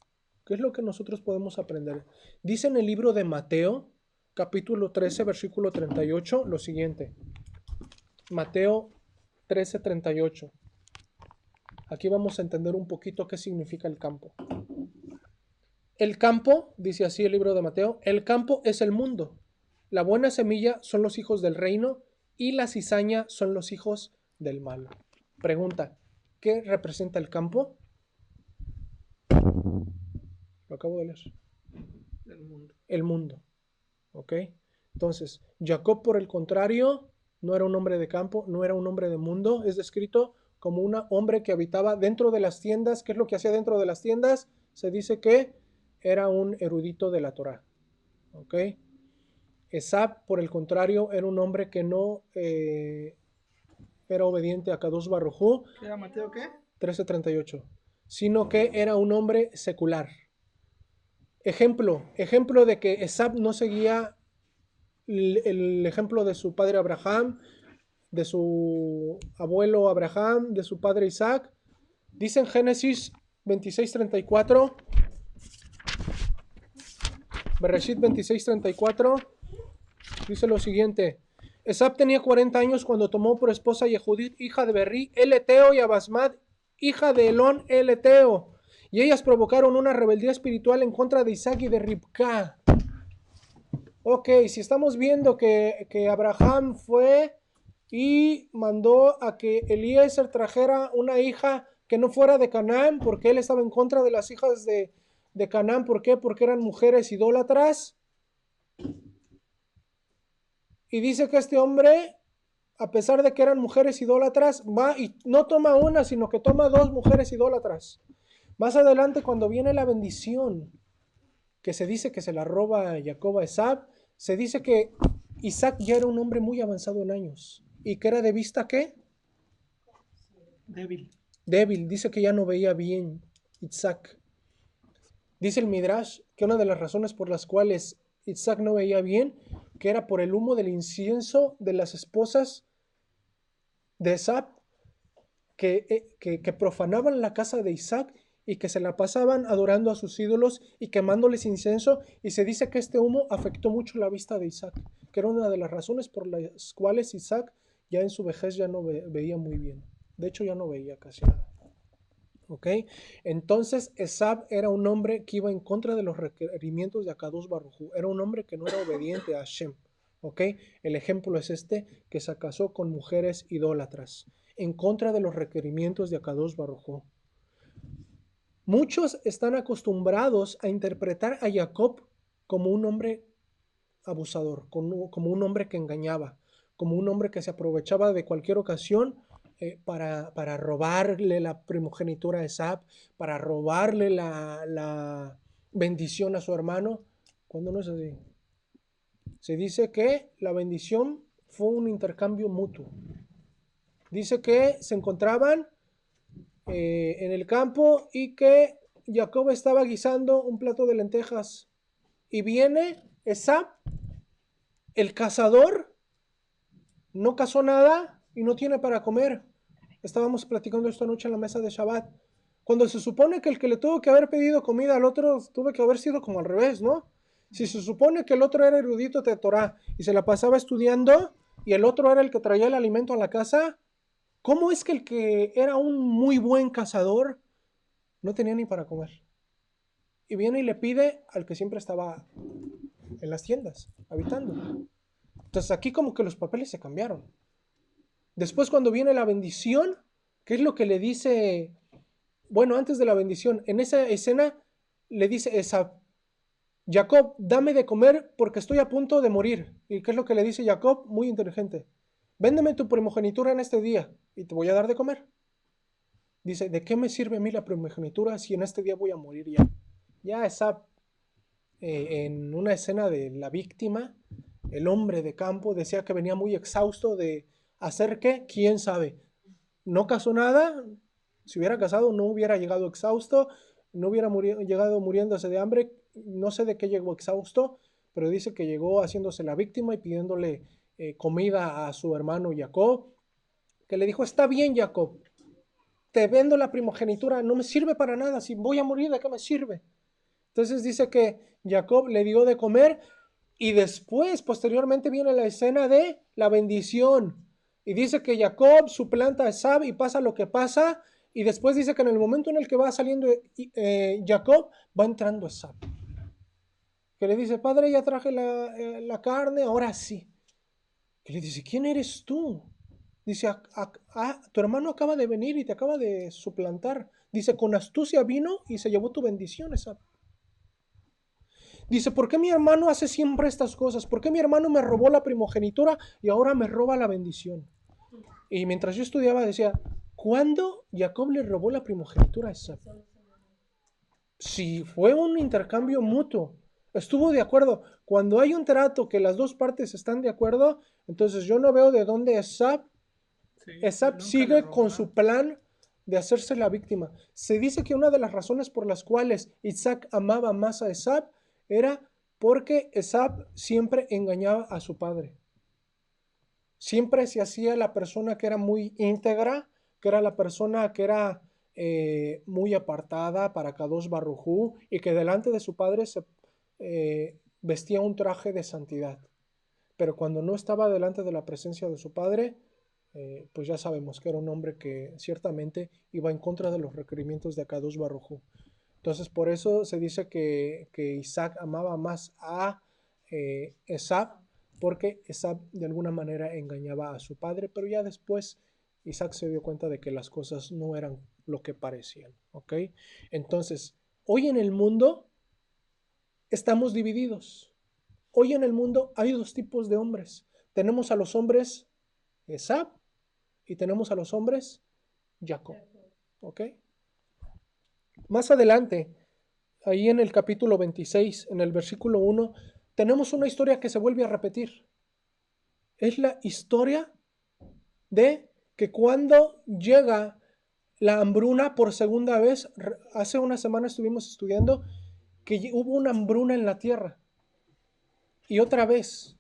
¿Qué es lo que nosotros podemos aprender? Dice en el libro de Mateo, capítulo 13, versículo 38, lo siguiente. Mateo 13, 38. Aquí vamos a entender un poquito qué significa el campo. El campo, dice así el libro de Mateo, el campo es el mundo. La buena semilla son los hijos del reino y la cizaña son los hijos del mal. Pregunta, ¿qué representa el campo? Lo acabo de leer. El mundo. ¿Ok? Entonces, Jacob, por el contrario, no era un hombre de campo, no era un hombre de mundo. Es descrito como un hombre que habitaba dentro de las tiendas. ¿Qué es lo que hacía dentro de las tiendas? Se dice que era un erudito de la Torah. ¿Ok? Esab, por el contrario, era un hombre que no era obediente a Kadosh Baruj Hu. ¿Qué era Mateo qué? 13:38. Sino que era un hombre secular. Ejemplo de que Esab no seguía el ejemplo de su padre Abraham, de su abuelo Abraham, de su padre Isaac. Dice en Génesis 26:34, Bereshit 26:34, dice lo siguiente: Esab tenía 40 años cuando tomó por esposa a Yehudit, hija de Berri, el Eteo, y a Basmat, hija de Elón, el Eteo. Y ellas provocaron una rebeldía espiritual en contra de Isaac y de Ribca. Ok, si estamos viendo que Abraham fue y mandó a que Eliezer trajera una hija que no fuera de Canaán, porque él estaba en contra de las hijas de Canaán. ¿Por qué? Porque eran mujeres idólatras. Y dice que este hombre, a pesar de que eran mujeres idólatras, va y no toma una, sino que toma 2 mujeres idólatras. Más adelante, cuando viene la bendición, que se dice que se la roba Jacob a Esab, se dice que Isaac ya era un hombre muy avanzado en años. ¿Y que era de vista qué? Débil. Dice que ya no veía bien Isaac. Dice el Midrash que una de las razones por las cuales Isaac no veía bien, que era por el humo del incienso de las esposas de Esab, que profanaban la casa de Isaac y que se la pasaban adorando a sus ídolos y quemándoles incienso, y se dice que este humo afectó mucho la vista de Isaac, que era una de las razones por las cuales Isaac ya en su vejez ya no veía muy bien. De hecho, ya no veía casi nada. ¿Ok? Entonces, Esab era un hombre que iba en contra de los requerimientos de Akadosh Baruj Hu. Era un hombre que no era obediente a Hashem. ¿Ok? El ejemplo es que se casó con mujeres idólatras, en contra de los requerimientos de Akadosh Baruj Hu. Muchos están acostumbrados a interpretar a Jacob como un hombre abusador, como un hombre que engañaba, como un hombre que se aprovechaba de cualquier ocasión para robarle la primogenitura a Esab, para robarle la bendición a su hermano, cuando no es así. Se dice que la bendición fue un intercambio mutuo. Dice que se encontraban en el campo y que Jacob estaba guisando un plato de lentejas y viene Esab, el cazador, no cazó nada y no tiene para comer, Estábamos platicando esta noche en la mesa de Shabbat. Cuando se supone que el que le tuvo que haber pedido comida al otro tuvo que haber sido como al revés, ¿no? Si se supone que el otro era erudito de Torah y se la pasaba estudiando y el otro era el que traía el alimento a la casa, ¿cómo es que el que era un muy buen cazador no tenía ni para comer? Y viene y le pide al que siempre estaba en las tiendas, habitando. Entonces aquí como que los papeles se cambiaron. Después cuando viene la bendición, ¿qué es lo que le dice? Bueno, antes de la bendición, en esa escena le dice Esab, Jacob, dame de comer porque estoy a punto de morir. ¿Y qué es lo que le dice Jacob? Muy inteligente. Véndeme tu primogenitura en este día y te voy a dar de comer. Dice, ¿de qué me sirve a mí la primogenitura si en este día voy a morir ya? Ya Esab, en una escena de la víctima, el hombre de campo decía que venía muy exhausto de hacer qué, quién sabe. No casó nada, si hubiera casado no hubiera llegado exhausto, no hubiera llegado muriéndose de hambre, no sé de qué llegó exhausto, pero dice que llegó haciéndose la víctima y pidiéndole comida a su hermano Jacob, que le dijo, está bien Jacob, te vendo la primogenitura, no me sirve para nada, si voy a morir, ¿de qué me sirve? Entonces dice que Jacob le dio de comer y después, posteriormente, viene la escena de la bendición. Y dice que Jacob suplanta a Esab y pasa lo que pasa. Y después dice que en el momento en el que va saliendo Jacob, va entrando Esab. Que le dice, padre, ya traje la carne, ahora sí. Que le dice, ¿quién eres tú? Dice, tu hermano acaba de venir y te acaba de suplantar. Dice, con astucia vino y se llevó tu bendición, Esab. Dice, ¿por qué mi hermano hace siempre estas cosas? ¿Por qué mi hermano me robó la primogenitura y ahora me roba la bendición? Y mientras yo estudiaba decía, ¿cuándo Jacob le robó la primogenitura a Esab? Si fue un intercambio mutuo, estuvo de acuerdo. Cuando hay un trato que las dos partes están de acuerdo, entonces yo no veo de dónde Esab sigue con su plan de hacerse la víctima. Se dice que una de las razones por las cuales Isaac amaba más a Esab era porque Esab siempre engañaba a su padre. Siempre se hacía la persona que era muy íntegra, que era la persona que era muy apartada para Kadosh Baruj Hu y que delante de su padre se vestía un traje de santidad. Pero cuando no estaba delante de la presencia de su padre, pues ya sabemos que era un hombre que ciertamente iba en contra de los requerimientos de Kadosh Baruj Hu. Entonces por eso se dice que Isaac amaba más a Esab, porque Esab de alguna manera engañaba a su padre, pero ya después Isaac se dio cuenta de que las cosas no eran lo que parecían, ¿ok? Entonces, hoy en el mundo estamos divididos. Hoy en el mundo hay dos tipos de hombres. Tenemos a los hombres Esab y tenemos a los hombres Jacob, ¿ok? Más adelante, ahí en el capítulo 26, en el versículo 1, tenemos una historia que se vuelve a repetir. Es la historia de que cuando llega la hambruna por segunda vez, hace una semana estuvimos estudiando que hubo una hambruna en la tierra. Y otra vez,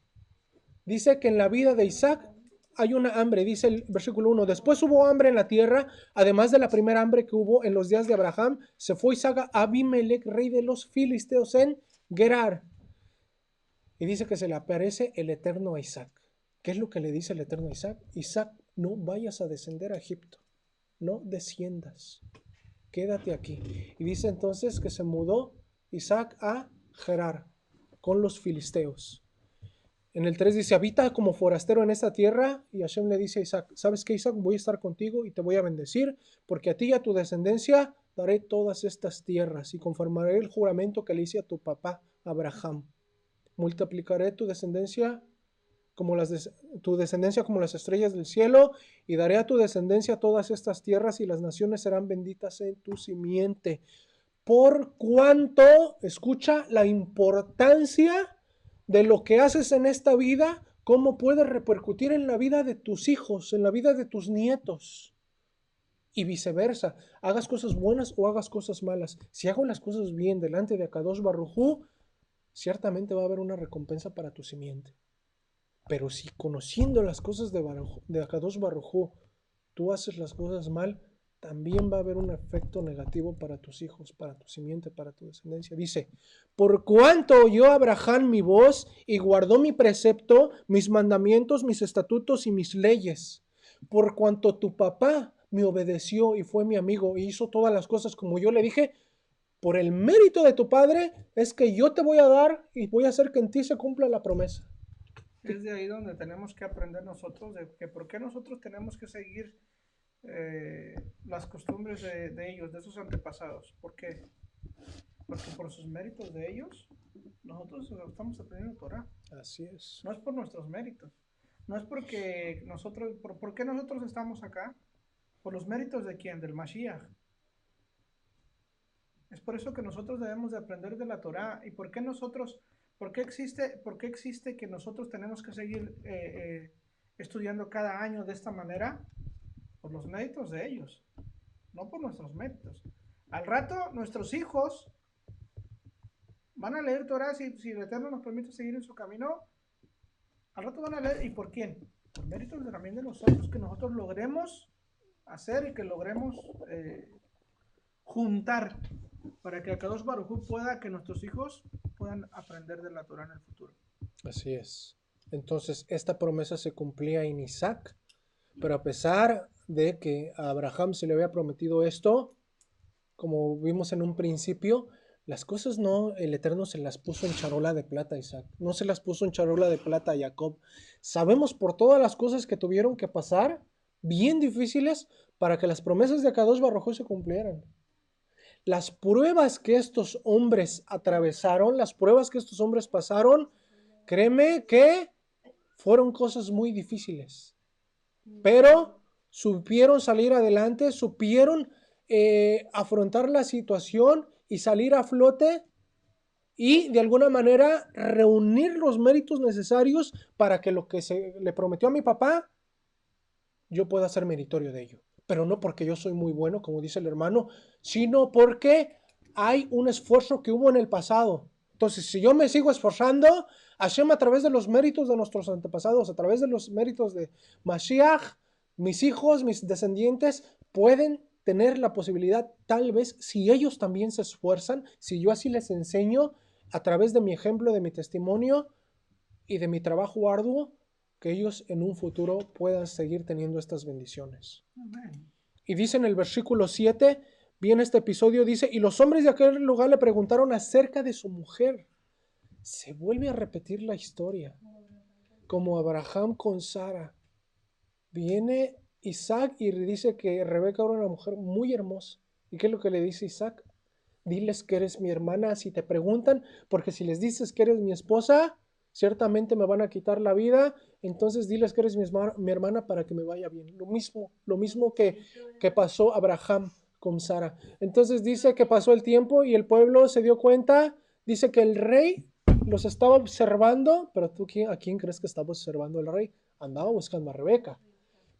dice que en la vida de Isaac hay una hambre, dice el versículo 1. Después hubo hambre en la tierra, además de la primera hambre que hubo en los días de Abraham. Se fue Isaac a Abimelech, rey de los filisteos, en Gerar. Y dice que se le aparece el Eterno a Isaac. ¿Qué es lo que le dice el Eterno a Isaac? Isaac, no vayas a descender a Egipto. No desciendas. Quédate aquí. Y dice entonces que se mudó Isaac a Gerar con los filisteos. En el 3 dice, habita como forastero en esta tierra, y Hashem le dice a Isaac, ¿sabes qué, Isaac? Voy a estar contigo y te voy a bendecir, porque a ti y a tu descendencia daré todas estas tierras, y conformaré el juramento que le hice a tu papá Abraham. Multiplicaré tu descendencia como las estrellas del cielo, y daré a tu descendencia todas estas tierras, y las naciones serán benditas en tu simiente. Por cuanto, escucha la importancia de lo que haces en esta vida, cómo puede repercutir en la vida de tus hijos, en la vida de tus nietos. Y viceversa, hagas cosas buenas o hagas cosas malas. Si hago las cosas bien delante de Akadosh Baruj Hu, ciertamente va a haber una recompensa para tu simiente. Pero si conociendo las cosas de Akadosh Baruj Hu tú haces las cosas mal, también va a haber un efecto negativo para tus hijos, para tu simiente, para tu descendencia. Dice, por cuanto oyó Abraham mi voz y guardó mi precepto, mis mandamientos, mis estatutos y mis leyes, por cuanto tu papá me obedeció y fue mi amigo y hizo todas las cosas como yo le dije, por el mérito de tu padre es que yo te voy a dar y voy a hacer que en ti se cumpla la promesa. Es de ahí donde tenemos que aprender nosotros de que por qué nosotros tenemos que seguir las costumbres de ellos, de sus antepasados. ¿Por qué? Porque por sus méritos de ellos, nosotros estamos aprendiendo Torah. Así es. No es por nuestros méritos. No es porque nosotros, ¿por qué nosotros estamos acá? ¿Por los méritos de quién? Del Mashiach. Es por eso que nosotros debemos de aprender de la Torah. ¿Y por qué nosotros, por qué existe que nosotros tenemos que seguir estudiando cada año de esta manera? Por los méritos de ellos, no por nuestros méritos. Al rato, nuestros hijos van a leer Torah si el Eterno nos permite seguir en su camino. Al rato van a leer, ¿y por quién? Por méritos también de nosotros, que nosotros logremos hacer y que logremos juntar para que Akadosh Baruj Hu pueda, que nuestros hijos puedan aprender de la Torah en el futuro. Así es. Entonces, esta promesa se cumplía en Isaac, pero a pesar de que a Abraham se le había prometido esto, como vimos en un principio, las cosas no, el Eterno se las puso en charola de plata a Isaac, no se las puso en charola de plata a Jacob. Sabemos por todas las cosas que tuvieron que pasar, bien difíciles, para que las promesas de Akadosh Baruj Hu se cumplieran. Las pruebas que estos hombres atravesaron, las pruebas que estos hombres pasaron, créeme que fueron cosas muy difíciles. Pero supieron salir adelante, supieron afrontar la situación y salir a flote y de alguna manera reunir los méritos necesarios para que lo que se le prometió a mi papá, yo pueda ser meritorio de ello. Pero no porque yo soy muy bueno, como dice el hermano, sino porque hay un esfuerzo que hubo en el pasado. Entonces, si yo me sigo esforzando, Hashem a través de los méritos de nuestros antepasados, a través de los méritos de Mashiach, mis hijos, mis descendientes, pueden tener la posibilidad, tal vez, si ellos también se esfuerzan, si yo así les enseño, a través de mi ejemplo, de mi testimonio y de mi trabajo arduo, que ellos en un futuro puedan seguir teniendo estas bendiciones. Amén. Y dice en el versículo 7, bien este episodio, dice, y los hombres de aquel lugar le preguntaron acerca de su mujer. Se vuelve a repetir la historia, como Abraham con Sara. Viene Isaac y dice que Rebeca era una mujer muy hermosa. ¿Y qué es lo que le dice Isaac? Diles que eres mi hermana si te preguntan, porque si les dices que eres mi esposa, ciertamente me van a quitar la vida, entonces diles que eres mi hermana para que me vaya bien. Lo mismo que pasó Abraham con Sara. Entonces dice que pasó el tiempo y el pueblo se dio cuenta, dice que el rey los estaba observando, pero tú ¿a quién crees que estaba observando el rey? Andaba buscando a Rebeca.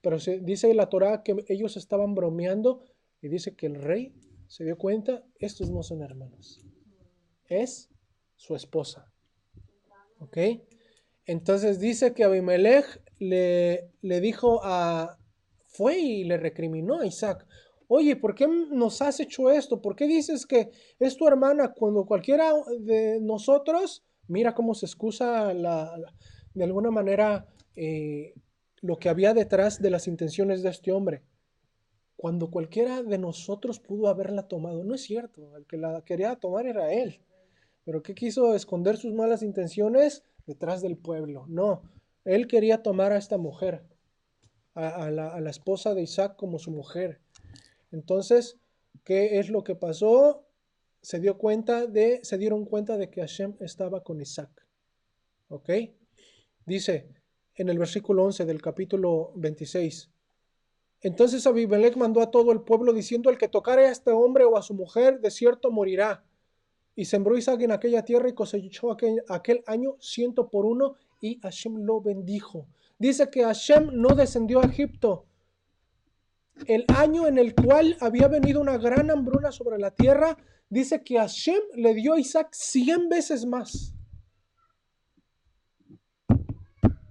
Pero dice la Torá que ellos estaban bromeando y dice que el rey se dio cuenta, estos no son hermanos, es su esposa. ¿Ok? Entonces dice que Abimelech le dijo fue y le recriminó a Isaac. Oye, ¿por qué nos has hecho esto? ¿Por qué dices que es tu hermana cuando cualquiera de nosotros, mira cómo se excusa de alguna manera lo que había detrás de las intenciones de este hombre? Cuando cualquiera de nosotros pudo haberla tomado. No es cierto, el que la quería tomar era él. Pero ¿qué quiso? Esconder sus malas intenciones detrás del pueblo. No, él quería tomar a esta mujer, a la esposa de Isaac como su mujer. Entonces, ¿qué es lo que pasó? Se dieron cuenta de que Hashem estaba con Isaac. ¿Ok? Dice en el versículo 11 del capítulo 26. Entonces Abimelech mandó a todo el pueblo diciendo, el que tocare a este hombre o a su mujer, de cierto morirá. Y sembró Isaac en aquella tierra y cosechó aquel año 100 por 1 y Hashem lo bendijo. Dice que Hashem no descendió a Egipto. El año en el cual había venido una gran hambruna sobre la tierra, dice que Hashem le dio a Isaac 100 veces más.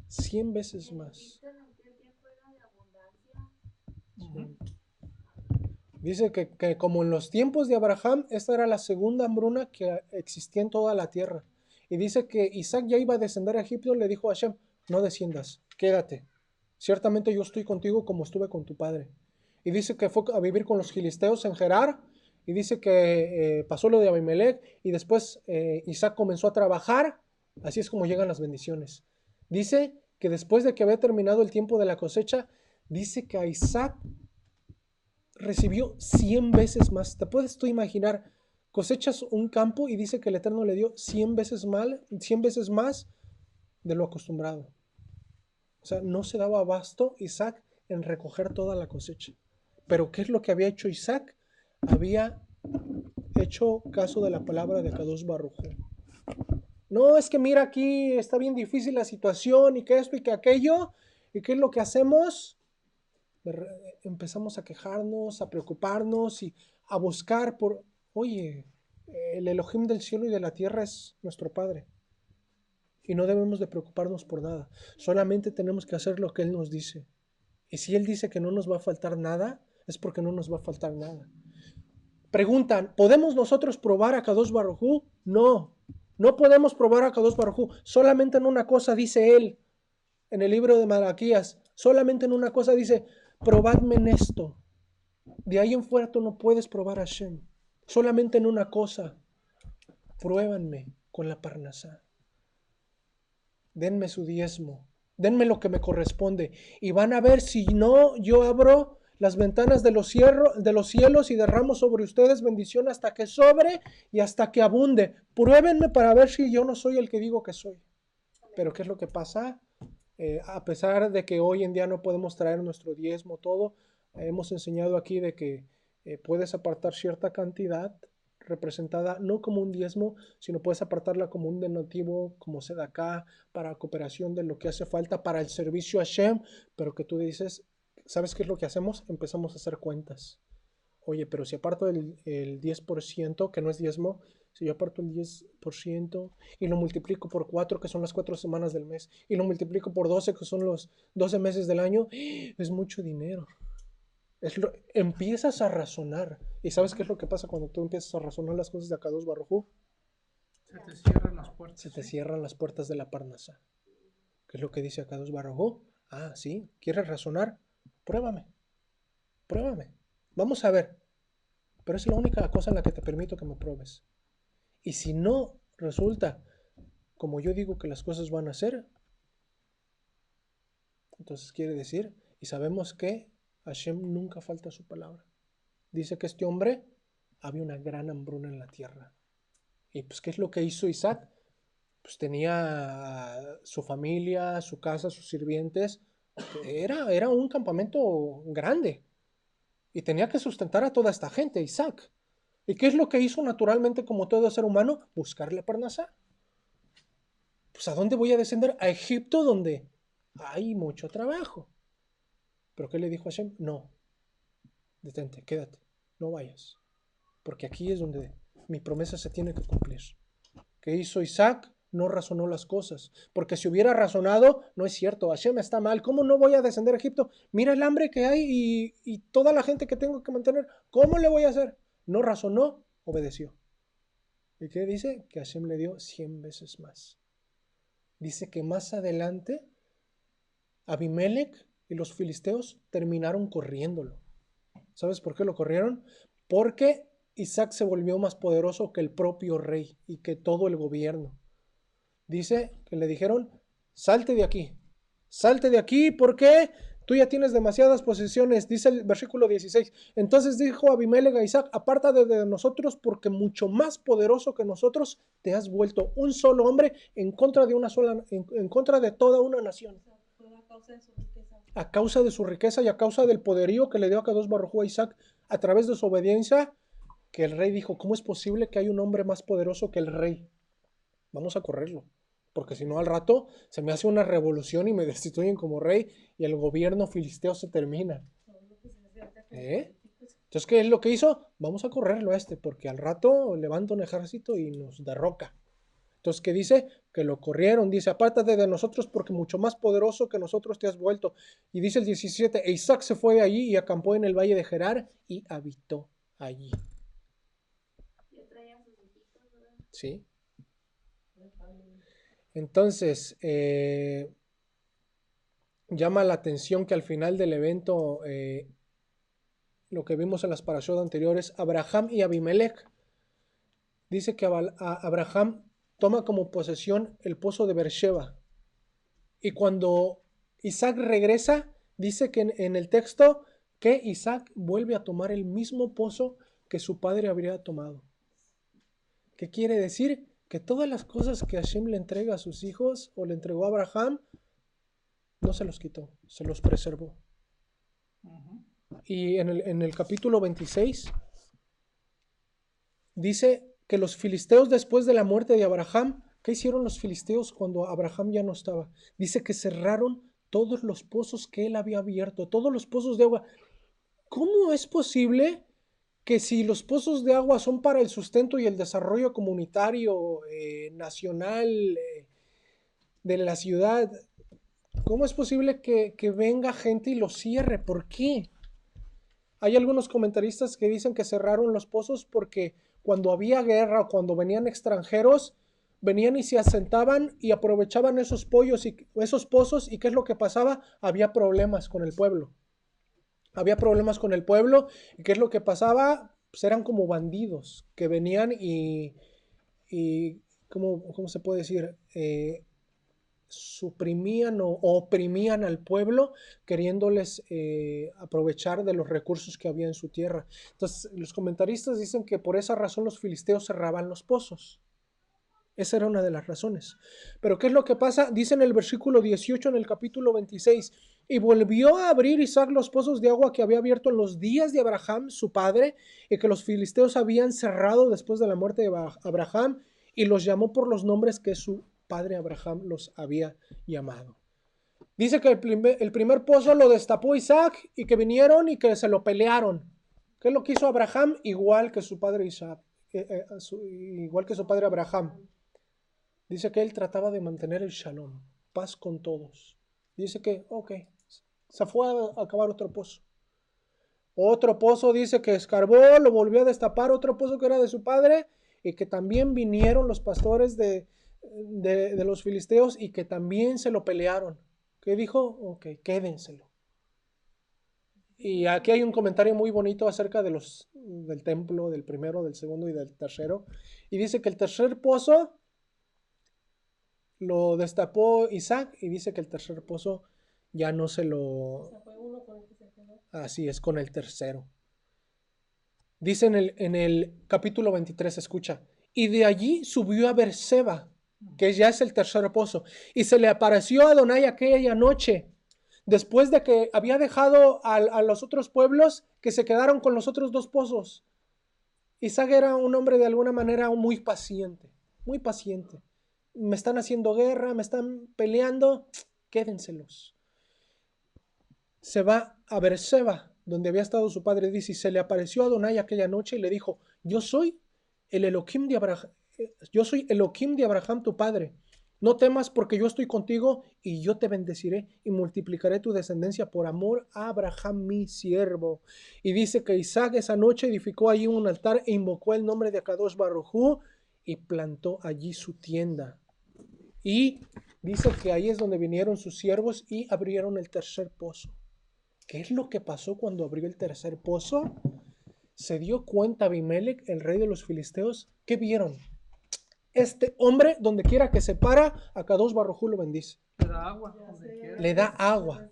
100 veces más. Dice que como en los tiempos de Abraham, esta era la segunda hambruna que existía en toda la tierra. Y dice que Isaac ya iba a descender a Egipto, le dijo a Hashem, no desciendas, quédate. Ciertamente yo estoy contigo como estuve con tu padre. Y dice que fue a vivir con los filisteos en Gerar. Y dice que pasó lo de Abimelech. Y después Isaac comenzó a trabajar. Así es como llegan las bendiciones. Dice que después de que había terminado el tiempo de la cosecha, dice que a Isaac recibió 100 veces más. ¿Te puedes tú imaginar? Cosechas un campo y dice que el Eterno le dio 100 veces más de lo acostumbrado. O sea, no se daba abasto Isaac en recoger toda la cosecha. Pero ¿qué es lo que había hecho Isaac? Había hecho caso de la palabra de Kadosh Baruj Hu. No, es que mira, aquí está bien difícil la situación y que esto y que aquello. ¿Y qué es lo que hacemos? Empezamos a quejarnos, a preocuparnos y a buscar por... Oye, el Elohim del cielo y de la tierra es nuestro Padre. Y no debemos de preocuparnos por nada. Solamente tenemos que hacer lo que Él nos dice. Y si Él dice que no nos va a faltar nada, es porque no nos va a faltar nada. Preguntan, ¿podemos nosotros probar a Kadosh Baruj Hu? No, no podemos probar a Kadosh Baruj Hu. Solamente en una cosa dice Él, en el libro de Malaquías, solamente en una cosa dice, probadme en esto. De ahí en fuera tú no puedes probar a Hashem. Solamente en una cosa, pruébanme con la parnasá. Denme su diezmo, denme lo que me corresponde y van a ver si no, yo abro las ventanas de los cielos y derramo sobre ustedes bendición hasta que sobre y hasta que abunde. Pruébenme para ver si yo no soy el que digo que soy. Pero ¿qué es lo que pasa? A pesar de que hoy en día no podemos traer nuestro diezmo todo, hemos enseñado aquí de que puedes apartar cierta cantidad representada no como un diezmo, sino puedes apartarla como un donativo, como sedacá, para cooperación de lo que hace falta para el servicio a Hashem, pero que tú dices, ¿sabes qué es lo que hacemos? Empezamos a hacer cuentas. Oye, pero si aparto el 10%, que no es diezmo, si yo aparto el 10% y lo multiplico por 4, que son las 4 semanas del mes, y lo multiplico por 12, que son los 12 meses del año, es mucho dinero. Empiezas a razonar. ¿Y sabes qué es lo que pasa cuando tú empiezas a razonar las cosas de Akadosh Baruj Hu? Se te cierran las puertas. Se te cierran las puertas de la parnasá. ¿Qué es lo que dice Akadosh Baruj Hu? Ah, sí, ¿quieres razonar? Pruébame. Vamos a ver. Pero es la única cosa en la que te permito que me pruebes. Y si no resulta como yo digo que las cosas van a ser, entonces quiere decir, y sabemos que Hashem nunca falta su palabra. Dice que este hombre había una gran hambruna en la tierra. Y pues, ¿qué es lo que hizo Isaac? Pues tenía su familia, su casa, sus sirvientes. Era un campamento grande. Y tenía que sustentar a toda esta gente, Isaac. ¿Y qué es lo que hizo naturalmente como todo ser humano? Buscarle parnasá. Pues ¿a dónde voy a descender? A Egipto, donde hay mucho trabajo. ¿Pero qué le dijo Hashem? No, detente, quédate, no vayas. Porque aquí es donde mi promesa se tiene que cumplir. ¿Qué hizo Isaac? No razonó las cosas. Porque si hubiera razonado, no es cierto, Hashem está mal. ¿Cómo no voy a descender a Egipto? Mira el hambre que hay y toda la gente que tengo que mantener. ¿Cómo le voy a hacer? No razonó, obedeció. ¿Y qué dice? Que Hashem le dio 100 veces más. Dice que más adelante Abimelech y los filisteos terminaron corriéndolo. ¿Sabes por qué lo corrieron? Porque Isaac se volvió más poderoso que el propio rey y que todo el gobierno. Dice que le dijeron, salte de aquí porque tú ya tienes demasiadas posesiones. Dice el versículo 16. Entonces dijo Abimelech a Isaac, apártate de nosotros porque mucho más poderoso que nosotros te has vuelto un solo hombre en contra de toda una nación. A causa de su riqueza y a causa del poderío que le dio a Kadosh Baruj Hu a Isaac a través de su obediencia, que el rey dijo, ¿cómo es posible que hay un hombre más poderoso que el rey? Vamos a correrlo, porque si no al rato se me hace una revolución y me destituyen como rey y el gobierno filisteo se termina. Entonces, ¿qué es lo que hizo? Vamos a correrlo porque al rato levanta un ejército y nos derroca. Entonces, ¿qué dice? Que lo corrieron. Dice, apártate de nosotros porque mucho más poderoso que nosotros te has vuelto. Y dice el 17, e Isaac se fue de allí y acampó en el valle de Gerar y habitó allí. Yo traía a sus hijitos, ¿verdad? ¿Sí? Entonces, llama la atención que al final del evento, lo que vimos en las parashot anteriores, Abraham y Abimelech, dice que Abraham toma como posesión el pozo de Beersheba. Y cuando Isaac regresa, dice que en el texto que Isaac vuelve a tomar el mismo pozo que su padre habría tomado. ¿Qué quiere decir? Que todas las cosas que Hashem le entrega a sus hijos o le entregó a Abraham, no se los quitó, se los preservó. Y en el capítulo 26 dice que los filisteos, después de la muerte de Abraham, ¿qué hicieron los filisteos cuando Abraham ya no estaba? Dice que cerraron todos los pozos que él había abierto, todos los pozos de agua. ¿Cómo es posible que si los pozos de agua son para el sustento y el desarrollo comunitario, nacional, de la ciudad, cómo es posible que venga gente y los cierre? ¿Por qué? Hay algunos comentaristas que dicen que cerraron los pozos porque cuando había guerra o cuando venían extranjeros, venían y se asentaban y aprovechaban esos pozos y ¿qué es lo que pasaba? Había problemas con el pueblo. Había problemas con el pueblo y ¿qué es lo que pasaba? Pues eran como bandidos que venían y ¿cómo se puede decir? Suprimían o oprimían al pueblo queriéndoles aprovechar de los recursos que había en su tierra. Entonces los comentaristas dicen que por esa razón los filisteos cerraban los pozos. Esa era una de las razones. Pero ¿qué es lo que pasa? Dice en el versículo 18 en el capítulo 26, y volvió a abrir Isaac los pozos de agua que había abierto en los días de Abraham, su padre, y que los filisteos habían cerrado después de la muerte de Abraham, y los llamó por los nombres que su padre Abraham los había llamado. Dice que el primer pozo lo destapó Isaac y que vinieron y que se lo pelearon. ¿Qué es lo que hizo Abraham? Igual que su padre Isaac, igual que su padre Abraham. Dice que él trataba de mantener el shalom, paz con todos. Dice que, se fue a acabar otro pozo. Otro pozo dice que escarbó, lo volvió a destapar, otro pozo que era de su padre, y que también vinieron los pastores de los filisteos y que también se lo pelearon. ¿Qué dijo? Quédenselo. Y aquí hay un comentario muy bonito acerca del templo, del primero, del segundo y del tercero. Y dice que el tercer pozo lo destapó Isaac y dice que el tercer pozo ya no se lo... O sea, fue uno con el que se quedó. Así es, con el tercero. Dice en el capítulo 23, escucha, y de allí subió a Beerseba, que ya es el tercer pozo, y se le apareció a Adonai aquella noche, después de que había dejado a los otros pueblos que se quedaron con los otros dos pozos. Isaac era un hombre de alguna manera muy paciente, muy paciente. Me están haciendo guerra, me están peleando, quédenselos. Se va a Beerseba, donde había estado su padre, dice, y se le apareció a Adonai aquella noche y le dijo, yo soy el Elohim de Abraham, tu padre. No temas porque yo estoy contigo y yo te bendeciré y multiplicaré tu descendencia por amor a Abraham mi siervo. Y dice que Isaac esa noche edificó allí un altar e invocó el nombre de Akadosh Baruj Hu y plantó allí su tienda. Y dice que ahí es donde vinieron sus siervos y abrieron el tercer pozo. ¿Qué es lo que pasó cuando abrió el tercer pozo? Se dio cuenta Abimelech, el rey de los filisteos, ¿qué vieron? Este hombre, donde quiera que se para, Akadosh Baruj Hu lo bendice. Le da agua. Donde quiera. Le da agua.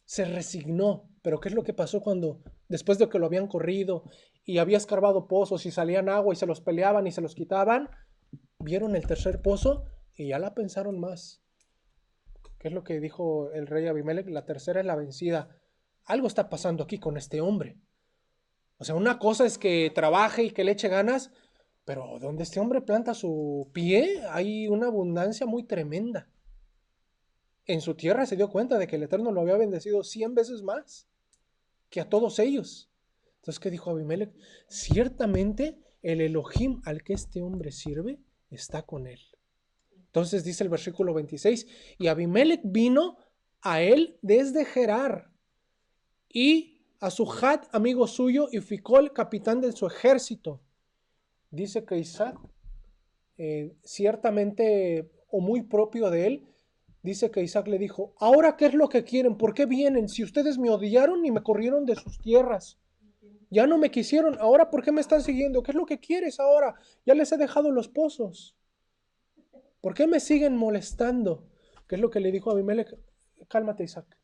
Se resignó. Pero ¿qué es lo que pasó cuando, después de que lo habían corrido y había escarbado pozos y salían agua y se los peleaban y se los quitaban? Vieron el tercer pozo y ya la pensaron más. ¿Qué es lo que dijo el rey Abimelech? La tercera es la vencida. Algo está pasando aquí con este hombre. O sea, una cosa es que trabaje y que le eche ganas, pero donde este hombre planta su pie hay una abundancia muy tremenda. En su tierra se dio cuenta de que el Eterno lo había bendecido 100 veces más que a todos ellos. Entonces, ¿qué dijo Abimelech? Ciertamente el Elohim al que este hombre sirve está con él. Entonces dice el versículo 26, y Abimelech vino a él desde Gerar, y a Suhat, amigo suyo, y Ficol, capitán de su ejército. Dice que Isaac, ciertamente, o muy propio de él, dice que Isaac le dijo, ¿ahora qué es lo que quieren? ¿Por qué vienen? Si ustedes me odiaron y me corrieron de sus tierras, ya no me quisieron, ¿ahora por qué me están siguiendo? ¿Qué es lo que quieres ahora? Ya les he dejado los pozos. ¿Por qué me siguen molestando? ¿Qué es lo que le dijo a Abimelech? Cálmate, Isaac.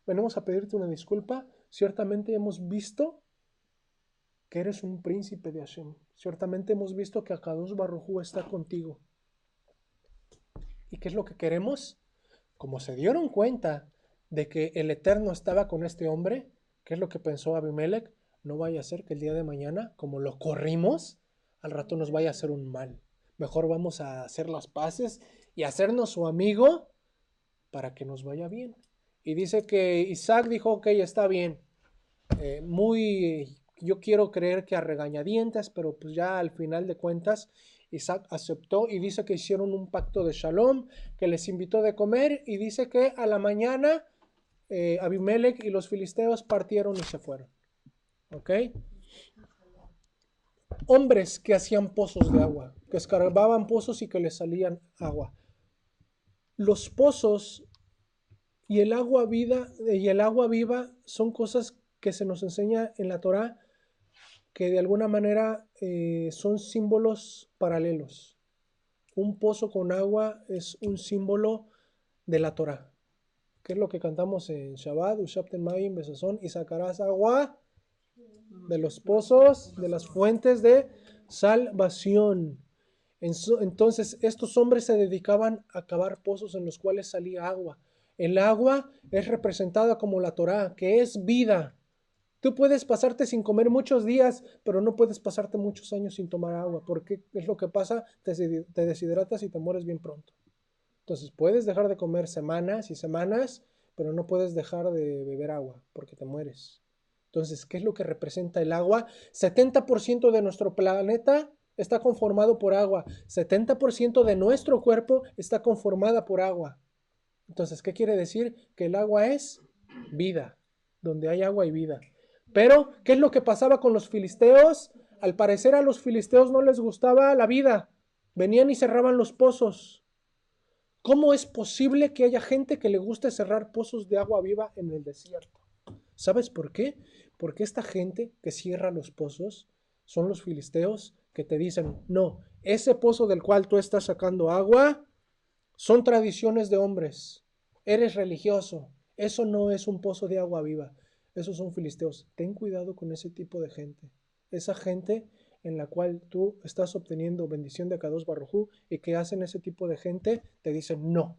Venimos a pedirte una disculpa. Ciertamente hemos visto que eres un príncipe de Hashem. Ciertamente hemos visto que Akadosh Baruj Hu está contigo. ¿Y qué es lo que queremos? Como se dieron cuenta de que el Eterno estaba con este hombre, ¿qué es lo que pensó Abimelech? No vaya a ser que el día de mañana, como lo corrimos, al rato nos vaya a hacer un mal. Mejor vamos a hacer las paces y hacernos su amigo para que nos vaya bien. Y dice que Isaac dijo, ok, está bien. Yo quiero creer que a regañadientes, pero pues ya al final de cuentas Isaac aceptó y dice que hicieron un pacto de shalom, que les invitó de comer y dice que a la mañana Abimelech y los filisteos partieron y se fueron. ¿Ok? Hombres que hacían pozos de agua, que escarbaban pozos y que les salían agua. Los pozos y el agua viva son cosas que se nos enseña en la Torá, que de alguna manera son símbolos paralelos. Un pozo con agua es un símbolo de la Torá, que es lo que cantamos en Shabbat, Ushapten Mayim Besazón, y sacarás agua de los pozos, de las fuentes de salvación. Entonces estos hombres se dedicaban a cavar pozos en los cuales salía agua. El agua es representada como la Torá, que es vida. Tú puedes pasarte sin comer muchos días, pero no puedes pasarte muchos años sin tomar agua, porque es lo que pasa, te deshidratas y te mueres bien pronto. Entonces puedes dejar de comer semanas y semanas, pero no puedes dejar de beber agua, porque te mueres. Entonces, ¿qué es lo que representa el agua? 70% de nuestro planeta está conformado por agua. 70% de nuestro cuerpo está conformada por agua. Entonces, ¿qué quiere decir? Que el agua es vida. Donde hay agua hay vida. Pero, ¿qué es lo que pasaba con los filisteos? Al parecer a los filisteos no les gustaba la vida. Venían y cerraban los pozos. ¿Cómo es posible que haya gente que le guste cerrar pozos de agua viva en el desierto? ¿Sabes por qué? Porque esta gente que cierra los pozos son los filisteos que te dicen, no, ese pozo del cual tú estás sacando agua son tradiciones de hombres. Eres religioso. Eso no es un pozo de agua viva. Esos son filisteos. Ten cuidado con ese tipo de gente. Esa gente en la cual tú estás obteniendo bendición de Akadosh Baruj Hu y que hacen ese tipo de gente, te dicen, no.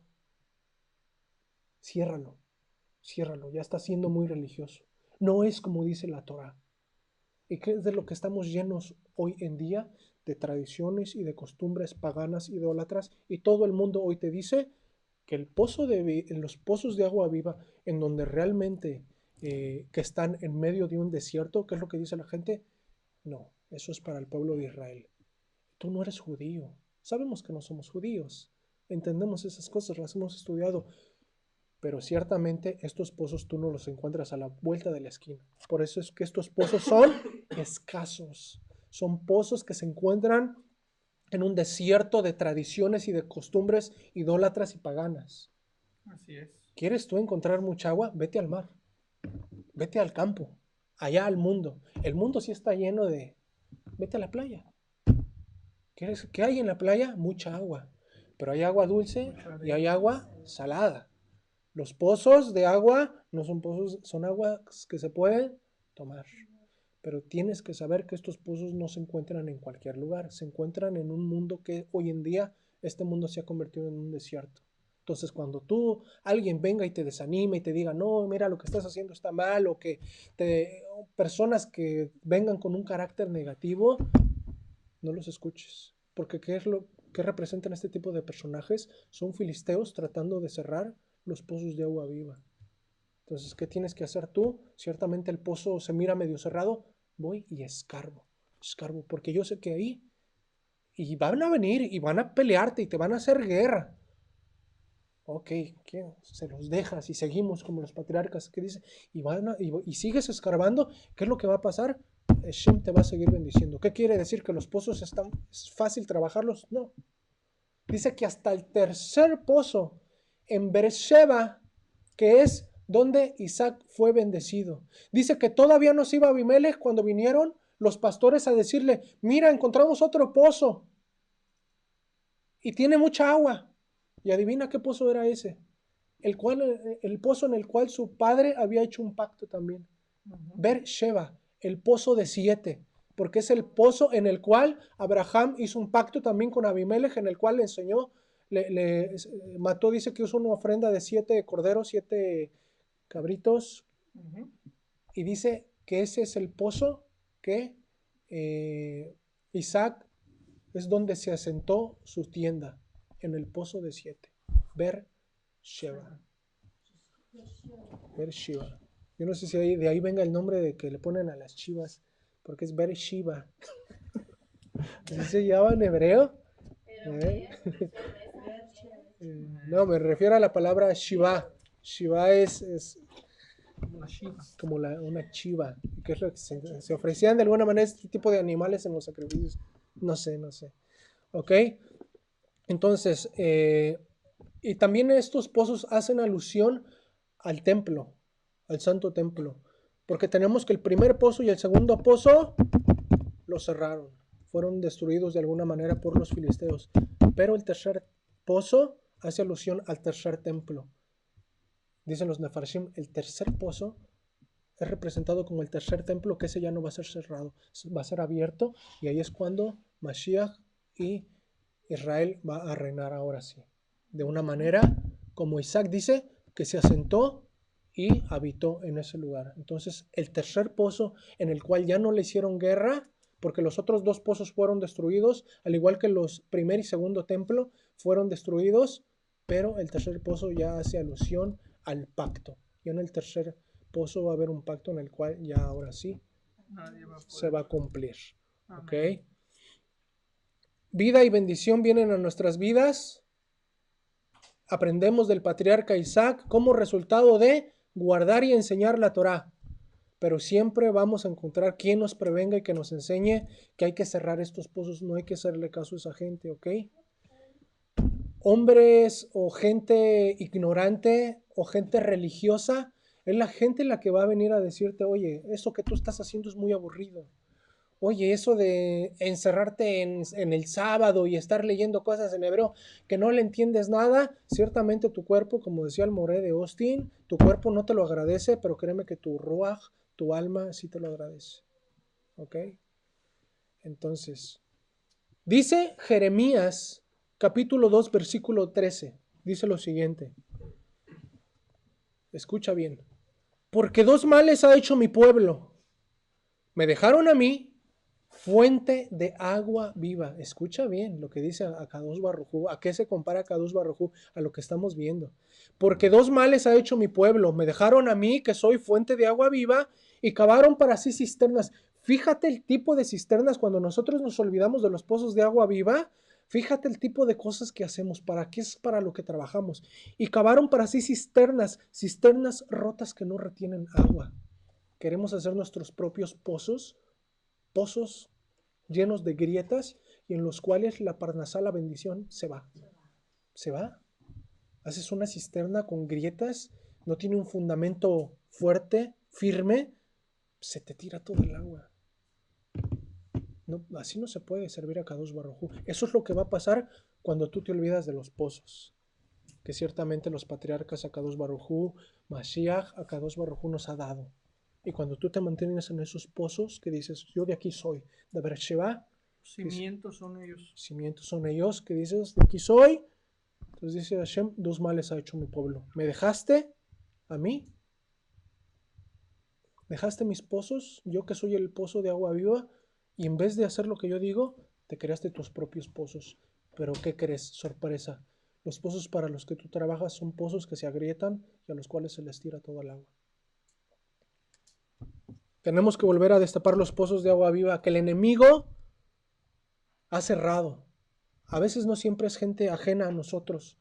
Ciérralo. Ciérralo, ya está siendo muy religioso. No es como dice la Torá. ¿Y qué es de lo que estamos llenos hoy en día? De tradiciones y de costumbres paganas, idólatras. Y todo el mundo hoy te dice que en los pozos de agua viva, en donde realmente que están en medio de un desierto, ¿qué es lo que dice la gente? No, eso es para el pueblo de Israel. Tú no eres judío. Sabemos que no somos judíos. Entendemos esas cosas, las hemos estudiado. Pero ciertamente estos pozos tú no los encuentras a la vuelta de la esquina. Por eso es que estos pozos son escasos. Son pozos que se encuentran en un desierto de tradiciones y de costumbres idólatras y paganas. Así es. ¿Quieres tú encontrar mucha agua? Vete al mar. Vete al campo. Allá al mundo. El mundo sí está lleno de... Vete a la playa. ¿Qué hay en la playa? Mucha agua. Pero hay agua dulce y hay agua salada. Los pozos de agua no son pozos, son aguas que se pueden tomar. Pero tienes que saber que estos pozos no se encuentran en cualquier lugar. Se encuentran en un mundo que hoy en día, este mundo se ha convertido en un desierto. Entonces, cuando alguien venga y te desanime y te diga, no, mira, lo que estás haciendo está mal, o que personas que vengan con un carácter negativo, no los escuches. Porque ¿qué representan este tipo de personajes? Son filisteos tratando de cerrar los pozos de agua viva. Entonces, ¿qué tienes que hacer tú? Ciertamente el pozo se mira medio cerrado, voy y escarbo, porque yo sé que ahí y van a venir y van a pelearte y te van a hacer guerra. Ok, ¿qué? Se los dejas y seguimos como los patriarcas. ¿Qué dice? Y sigues escarbando. ¿Qué es lo que va a pasar? Hashem te va a seguir bendiciendo. ¿Qué quiere decir? ¿Que los pozos es fácil trabajarlos? No. Dice que hasta el tercer pozo en Beersheba, que es donde Isaac fue bendecido. Dice que todavía no se iba Abimelech cuando vinieron los pastores a decirle, mira, encontramos otro pozo y tiene mucha agua. Y adivina qué pozo era ese. El pozo en el cual su padre había hecho un pacto también. Beersheba, el pozo de 7. Porque es el pozo en el cual Abraham hizo un pacto también con Abimelech, en el cual le enseñó, mató, dice que usó una ofrenda de 7 corderos, 7 cabritos. Y dice que ese es el pozo que Isaac es donde se asentó su tienda. En el pozo de 7. Beersheba. Beersheba. Yo no sé si de ahí venga el nombre de que le ponen a las chivas, porque es Beersheba. ¿Así se llama en hebreo? No, me refiero a la palabra Shiva. Shiva es como una chiva, que es lo que se ofrecían de alguna manera este tipo de animales en los sacrificios. No sé. ¿Ok? Entonces, y también estos pozos hacen alusión al templo, al santo templo, porque tenemos que el primer pozo y el segundo pozo lo cerraron, fueron destruidos de alguna manera por los filisteos, pero el tercer pozo hace alusión al tercer templo. Dicen los Nefarshim, el tercer pozo es representado como el tercer templo, que ese ya no va a ser cerrado, va a ser abierto, y ahí es cuando Mashiach y Israel va a reinar ahora sí, de una manera como Isaac dice, que se asentó y habitó en ese lugar. Entonces el tercer pozo en el cual ya no le hicieron guerra, porque los otros 2 pozos fueron destruidos, al igual que los primer y segundo templo fueron destruidos, pero el tercer pozo ya hace alusión al pacto. Y en el tercer pozo va a haber un pacto en el cual ya ahora sí se va a cumplir. ¿Ok? Vida y bendición vienen a nuestras vidas. Aprendemos del patriarca Isaac como resultado de guardar y enseñar la Torá. Pero siempre vamos a encontrar quien nos prevenga y que nos enseñe que hay que cerrar estos pozos. No hay que hacerle caso a esa gente, ¿ok? Hombres o gente ignorante o gente religiosa es la gente la que va a venir a decirte, oye, eso que tú estás haciendo es muy aburrido. Oye, eso de encerrarte en el sábado y estar leyendo cosas en hebreo que no le entiendes nada, ciertamente tu cuerpo, como decía el Moré de Austin, tu cuerpo no te lo agradece, pero créeme que tu ruach, tu alma, sí te lo agradece. ¿Ok? Entonces, dice Jeremías, capítulo 2, versículo 13, dice lo siguiente. Escucha bien. Porque 2 males ha hecho mi pueblo. Me dejaron a mí, fuente de agua viva. Escucha bien lo que dice Akadosh Baruj Hu. ¿A qué se compara Akadosh Baruj Hu? A lo que estamos viendo. Porque 2 males ha hecho mi pueblo. Me dejaron a mí, que soy fuente de agua viva, y cavaron para sí cisternas. Fíjate el tipo de cisternas cuando nosotros nos olvidamos de los pozos de agua viva. Fíjate el tipo de cosas que hacemos. ¿Para qué es para lo que trabajamos? Y cavaron para sí cisternas rotas que no retienen agua. Queremos hacer nuestros propios pozos llenos de grietas y en los cuales la parnasá, la bendición, se va. Haces una cisterna con grietas, no tiene un fundamento fuerte, firme, se te tira todo el agua. No, así no se puede servir a Kadosh Baruj Hu. Eso es lo que va a pasar cuando tú te olvidas de los pozos, que ciertamente los patriarcas a Kadosh Baruj Hu, Mashiach a Kadosh Baruj Hu nos ha dado. Y cuando tú te mantienes en esos pozos, que dices, yo de aquí soy, de Beersheba, Cimientos son ellos. Cimientos son ellos, que dices, de aquí soy. Entonces dice Hashem, 2 males ha hecho mi pueblo. Me dejaste a mí, dejaste mis pozos, yo que soy el pozo de agua viva, y en vez de hacer lo que yo digo, te creaste tus propios pozos. Pero ¿qué crees? Sorpresa. Los pozos para los que tú trabajas son pozos que se agrietan y a los cuales se les tira todo el agua. Tenemos que volver a destapar los pozos de agua viva que el enemigo ha cerrado. A veces no siempre es gente ajena a nosotros,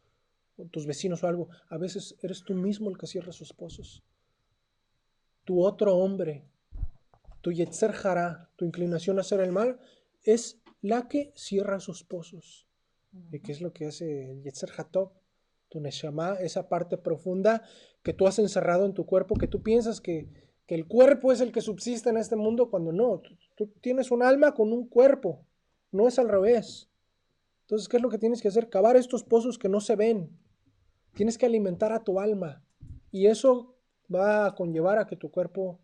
o tus vecinos o algo. A veces eres tú mismo el que cierra sus pozos. Tu otro hombre, tu Yetzer Hará, tu inclinación a hacer el mal, es la que cierra sus pozos. ¿Y qué es lo que hace el Yetzer Hatov? Tu Neshama, esa parte profunda que tú has encerrado en tu cuerpo, que tú piensas que el cuerpo es el que subsiste en este mundo, cuando no. Tú tienes un alma con un cuerpo, no es al revés. Entonces, ¿qué es lo que tienes que hacer? Cavar estos pozos que no se ven. Tienes que alimentar a tu alma. Y eso va a conllevar a que tu cuerpo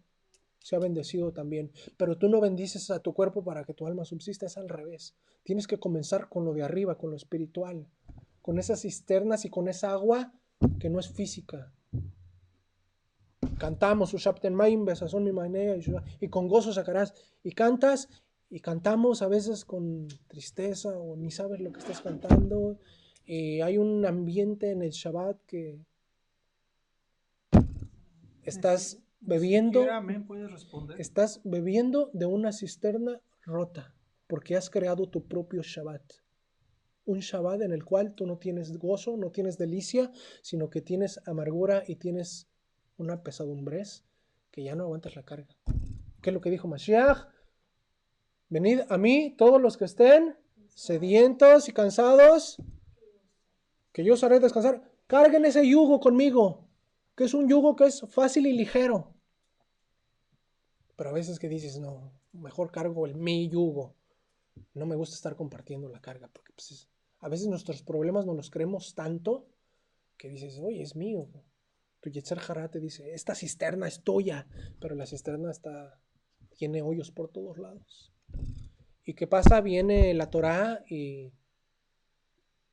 sea bendecido también. Pero tú no bendices a tu cuerpo para que tu alma subsista, es al revés. Tienes que comenzar con lo de arriba, con lo espiritual, con esas cisternas y con esa agua que no es física. Cantamos, y con gozo sacarás. Y cantas, y cantamos a veces con tristeza o ni sabes lo que estás cantando. Hay un ambiente en el Shabbat que estás bebiendo. ¿Puedes responder? Estás bebiendo de una cisterna rota porque has creado tu propio Shabbat. Un Shabbat en el cual tú no tienes gozo, no tienes delicia, sino que tienes amargura y tienes una pesadumbrez que ya no aguantas la carga. ¿Qué es lo que dijo Mashiach? Venid a mí todos los que estén sedientos y cansados, que yo os haré descansar. Carguen ese yugo conmigo, que es un yugo que es fácil y ligero. Pero a veces que dices, no, mejor cargo mi yugo. No me gusta estar compartiendo la carga, porque pues, a veces nuestros problemas nos los creemos tanto que dices, oye, es mío. Tu Yetzer Hará te dice, esta cisterna es tuya, pero la cisterna tiene hoyos por todos lados. ¿Y qué pasa? Viene la Torá y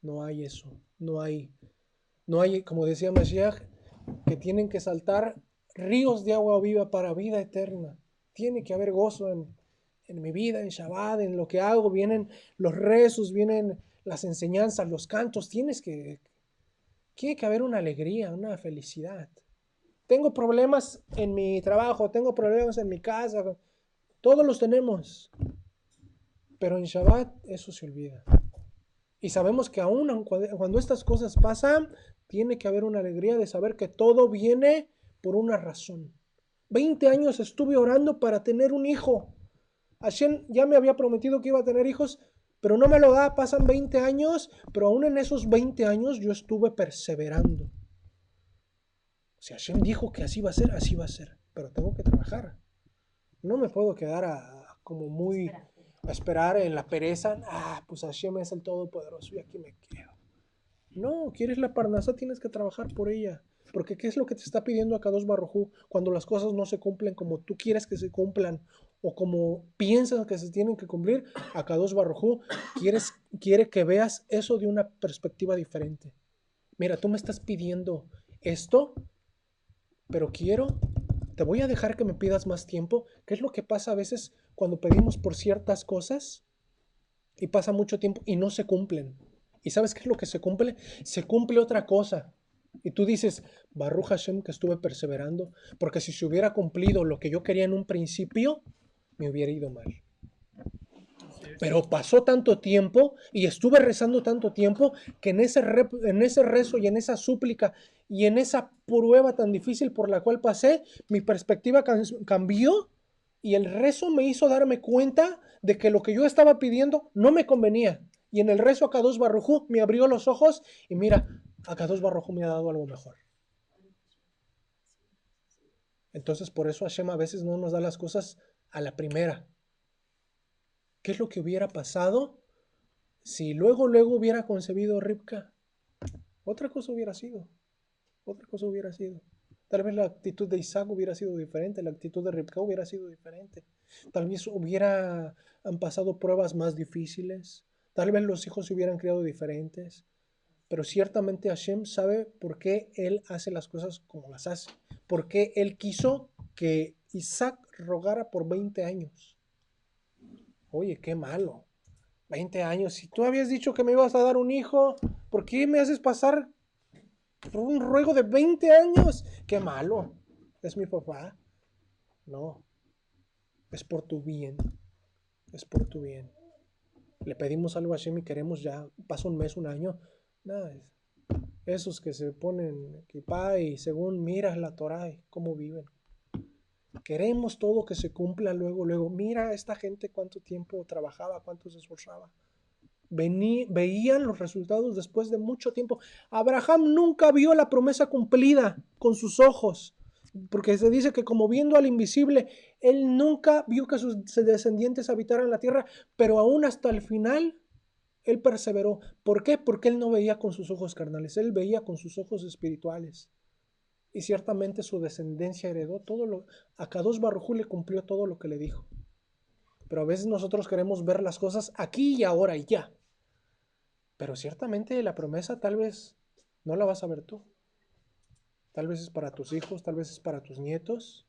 no hay eso. No hay, como decía Mashiach, que tienen que saltar ríos de agua viva para vida eterna. Tiene que haber gozo en mi vida, en Shabbat, en lo que hago. Vienen los rezos, vienen las enseñanzas, los cantos. Tiene que haber una alegría, una felicidad. Tengo problemas en mi trabajo, tengo problemas en mi casa. Todos los tenemos. Pero en Shabbat eso se olvida. Y sabemos que aún cuando estas cosas pasan, tiene que haber una alegría de saber que todo viene por una razón. 20 años estuve orando para tener un hijo. Hashem ya me había prometido que iba a tener hijos, pero no me lo da. Pasan 20 años, pero aún en esos 20 años yo estuve perseverando. Si Hashem dijo que así va a ser, así va a ser. Pero tengo que trabajar. No me puedo quedar a esperar en la pereza. Pues Hashem es el Todopoderoso y aquí me quedo. No, quieres la parnasa, tienes que trabajar por ella. Porque ¿qué es lo que te está pidiendo Akadosh Baruj Hu cuando las cosas no se cumplen como tú quieres que se cumplan o como piensas que se tienen que cumplir? Akadosh Baruj Hu quiere que veas eso de una perspectiva diferente. Mira, tú me estás pidiendo esto, pero te voy a dejar que me pidas más tiempo. ¿Qué es lo que pasa a veces cuando pedimos por ciertas cosas y pasa mucho tiempo y no se cumplen? ¿Y sabes qué es lo que se cumple? Se cumple otra cosa. Y tú dices, Baruch Hashem que estuve perseverando, porque si se hubiera cumplido lo que yo quería en un principio, me hubiera ido mal. Pero pasó tanto tiempo y estuve rezando tanto tiempo que en ese rezo y en esa súplica y en esa prueba tan difícil por la cual pasé, mi perspectiva cambió y el rezo me hizo darme cuenta de que lo que yo estaba pidiendo no me convenía. Y en el rezo Akadosh Baruj Hu me abrió los ojos y mira, Akadosh Baruj Hu me ha dado algo mejor. Entonces por eso Hashem a veces no nos da las cosas a la primera. ¿Qué es lo que hubiera pasado si luego hubiera concebido Rivka? Otra cosa hubiera sido. Tal vez la actitud de Isaac hubiera sido diferente, la actitud de Rivka hubiera sido diferente. Tal vez han pasado pruebas más difíciles. Tal vez los hijos se hubieran criado diferentes. Pero ciertamente Hashem sabe por qué Él hace las cosas como las hace. Por qué Él quiso que Isaac rogara por 20 años. Oye, qué malo. 20 años. Si tú habías dicho que me ibas a dar un hijo, ¿por qué me haces pasar por un ruego de 20 años? Qué malo. ¿Es mi papá? No. Es por tu bien. Es por tu bien. le pedimos algo a Hashem y queremos ya, pasa un mes, un año. Nada, esos que se ponen kipá y según miras la Torah y cómo viven. Queremos todo que se cumpla luego, luego. Mira esta gente cuánto tiempo trabajaba, cuánto se esforzaba. Veían los resultados después de mucho tiempo. Abraham nunca vio la promesa cumplida con sus ojos, porque se dice que como viendo al invisible, él nunca vio que sus descendientes habitaran la tierra, pero aún hasta el final, él perseveró. ¿Por qué? Porque él no veía con sus ojos carnales, él veía con sus ojos espirituales. Y ciertamente su descendencia heredó todo lo... Akadosh Baruj Hu le cumplió todo lo que le dijo. Pero a veces nosotros queremos ver las cosas aquí y ahora y ya. Pero ciertamente la promesa tal vez no la vas a ver tú. Tal vez es para tus hijos, tal vez es para tus nietos.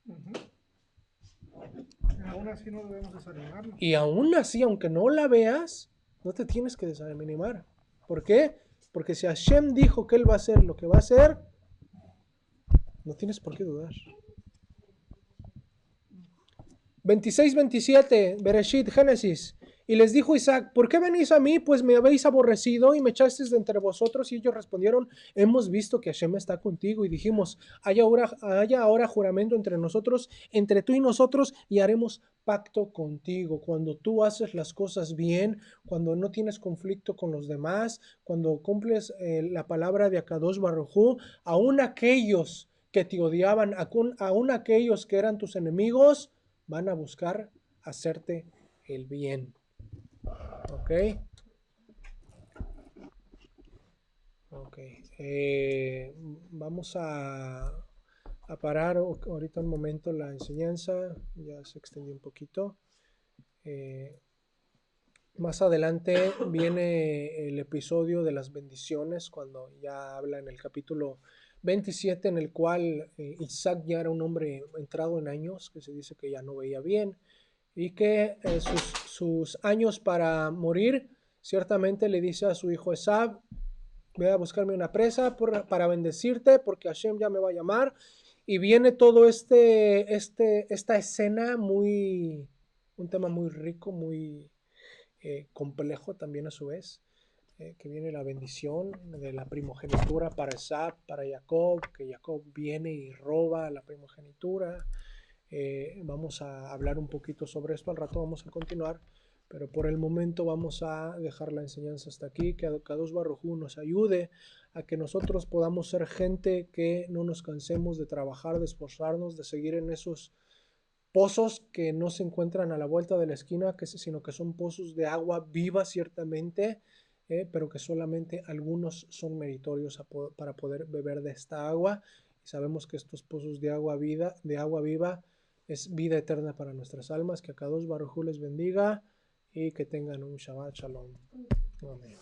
Aún así no debemos desanimarnos. Y aún así, aunque no la veas, no te tienes que desanimar. ¿Por qué? Porque si Hashem dijo que Él va a hacer lo que va a hacer, no tienes por qué dudar. 26-27, Bereshit, Génesis. Y les dijo Isaac, ¿por qué venís a mí? Pues me habéis aborrecido y me echasteis de entre vosotros. Y ellos respondieron, hemos visto que Hashem está contigo. Y dijimos, haya ahora juramento entre nosotros, entre tú y nosotros, y haremos pacto contigo. Cuando tú haces las cosas bien, cuando no tienes conflicto con los demás, cuando cumples la palabra de Akadosh Baruj Hu, aún aquellos que te odiaban, aún aquellos que eran tus enemigos, van a buscar hacerte el bien. ¿Ok? Ok. Vamos a parar ahorita un momento la enseñanza. Ya se extendió un poquito. Más adelante viene el episodio de las bendiciones, cuando ya habla en el capítulo 27, en el cual Isaac ya era un hombre entrado en años, que se dice que ya no veía bien, y que sus años para morir, ciertamente le dice a su hijo Esab, ve a buscarme una presa para bendecirte, porque Hashem ya me va a llamar, y viene todo esta escena un tema muy rico, muy complejo también a su vez, que viene la bendición de la primogenitura para Esab, para Jacob, que Jacob viene y roba la primogenitura. Vamos a hablar un poquito sobre esto, al rato vamos a continuar, pero por el momento vamos a dejar la enseñanza hasta aquí. Que Akadosh Baruj Hu nos ayude a que nosotros podamos ser gente que no nos cansemos de trabajar, de esforzarnos, de seguir en esos pozos que no se encuentran a la vuelta de la esquina, sino que son pozos de agua viva ciertamente, pero que solamente algunos son meritorios para poder beber de esta agua. Y sabemos que estos pozos de agua viva es vida eterna para nuestras almas. Que Akadosh Baruj Hu les bendiga y que tengan un Shabbat Shalom. Amén.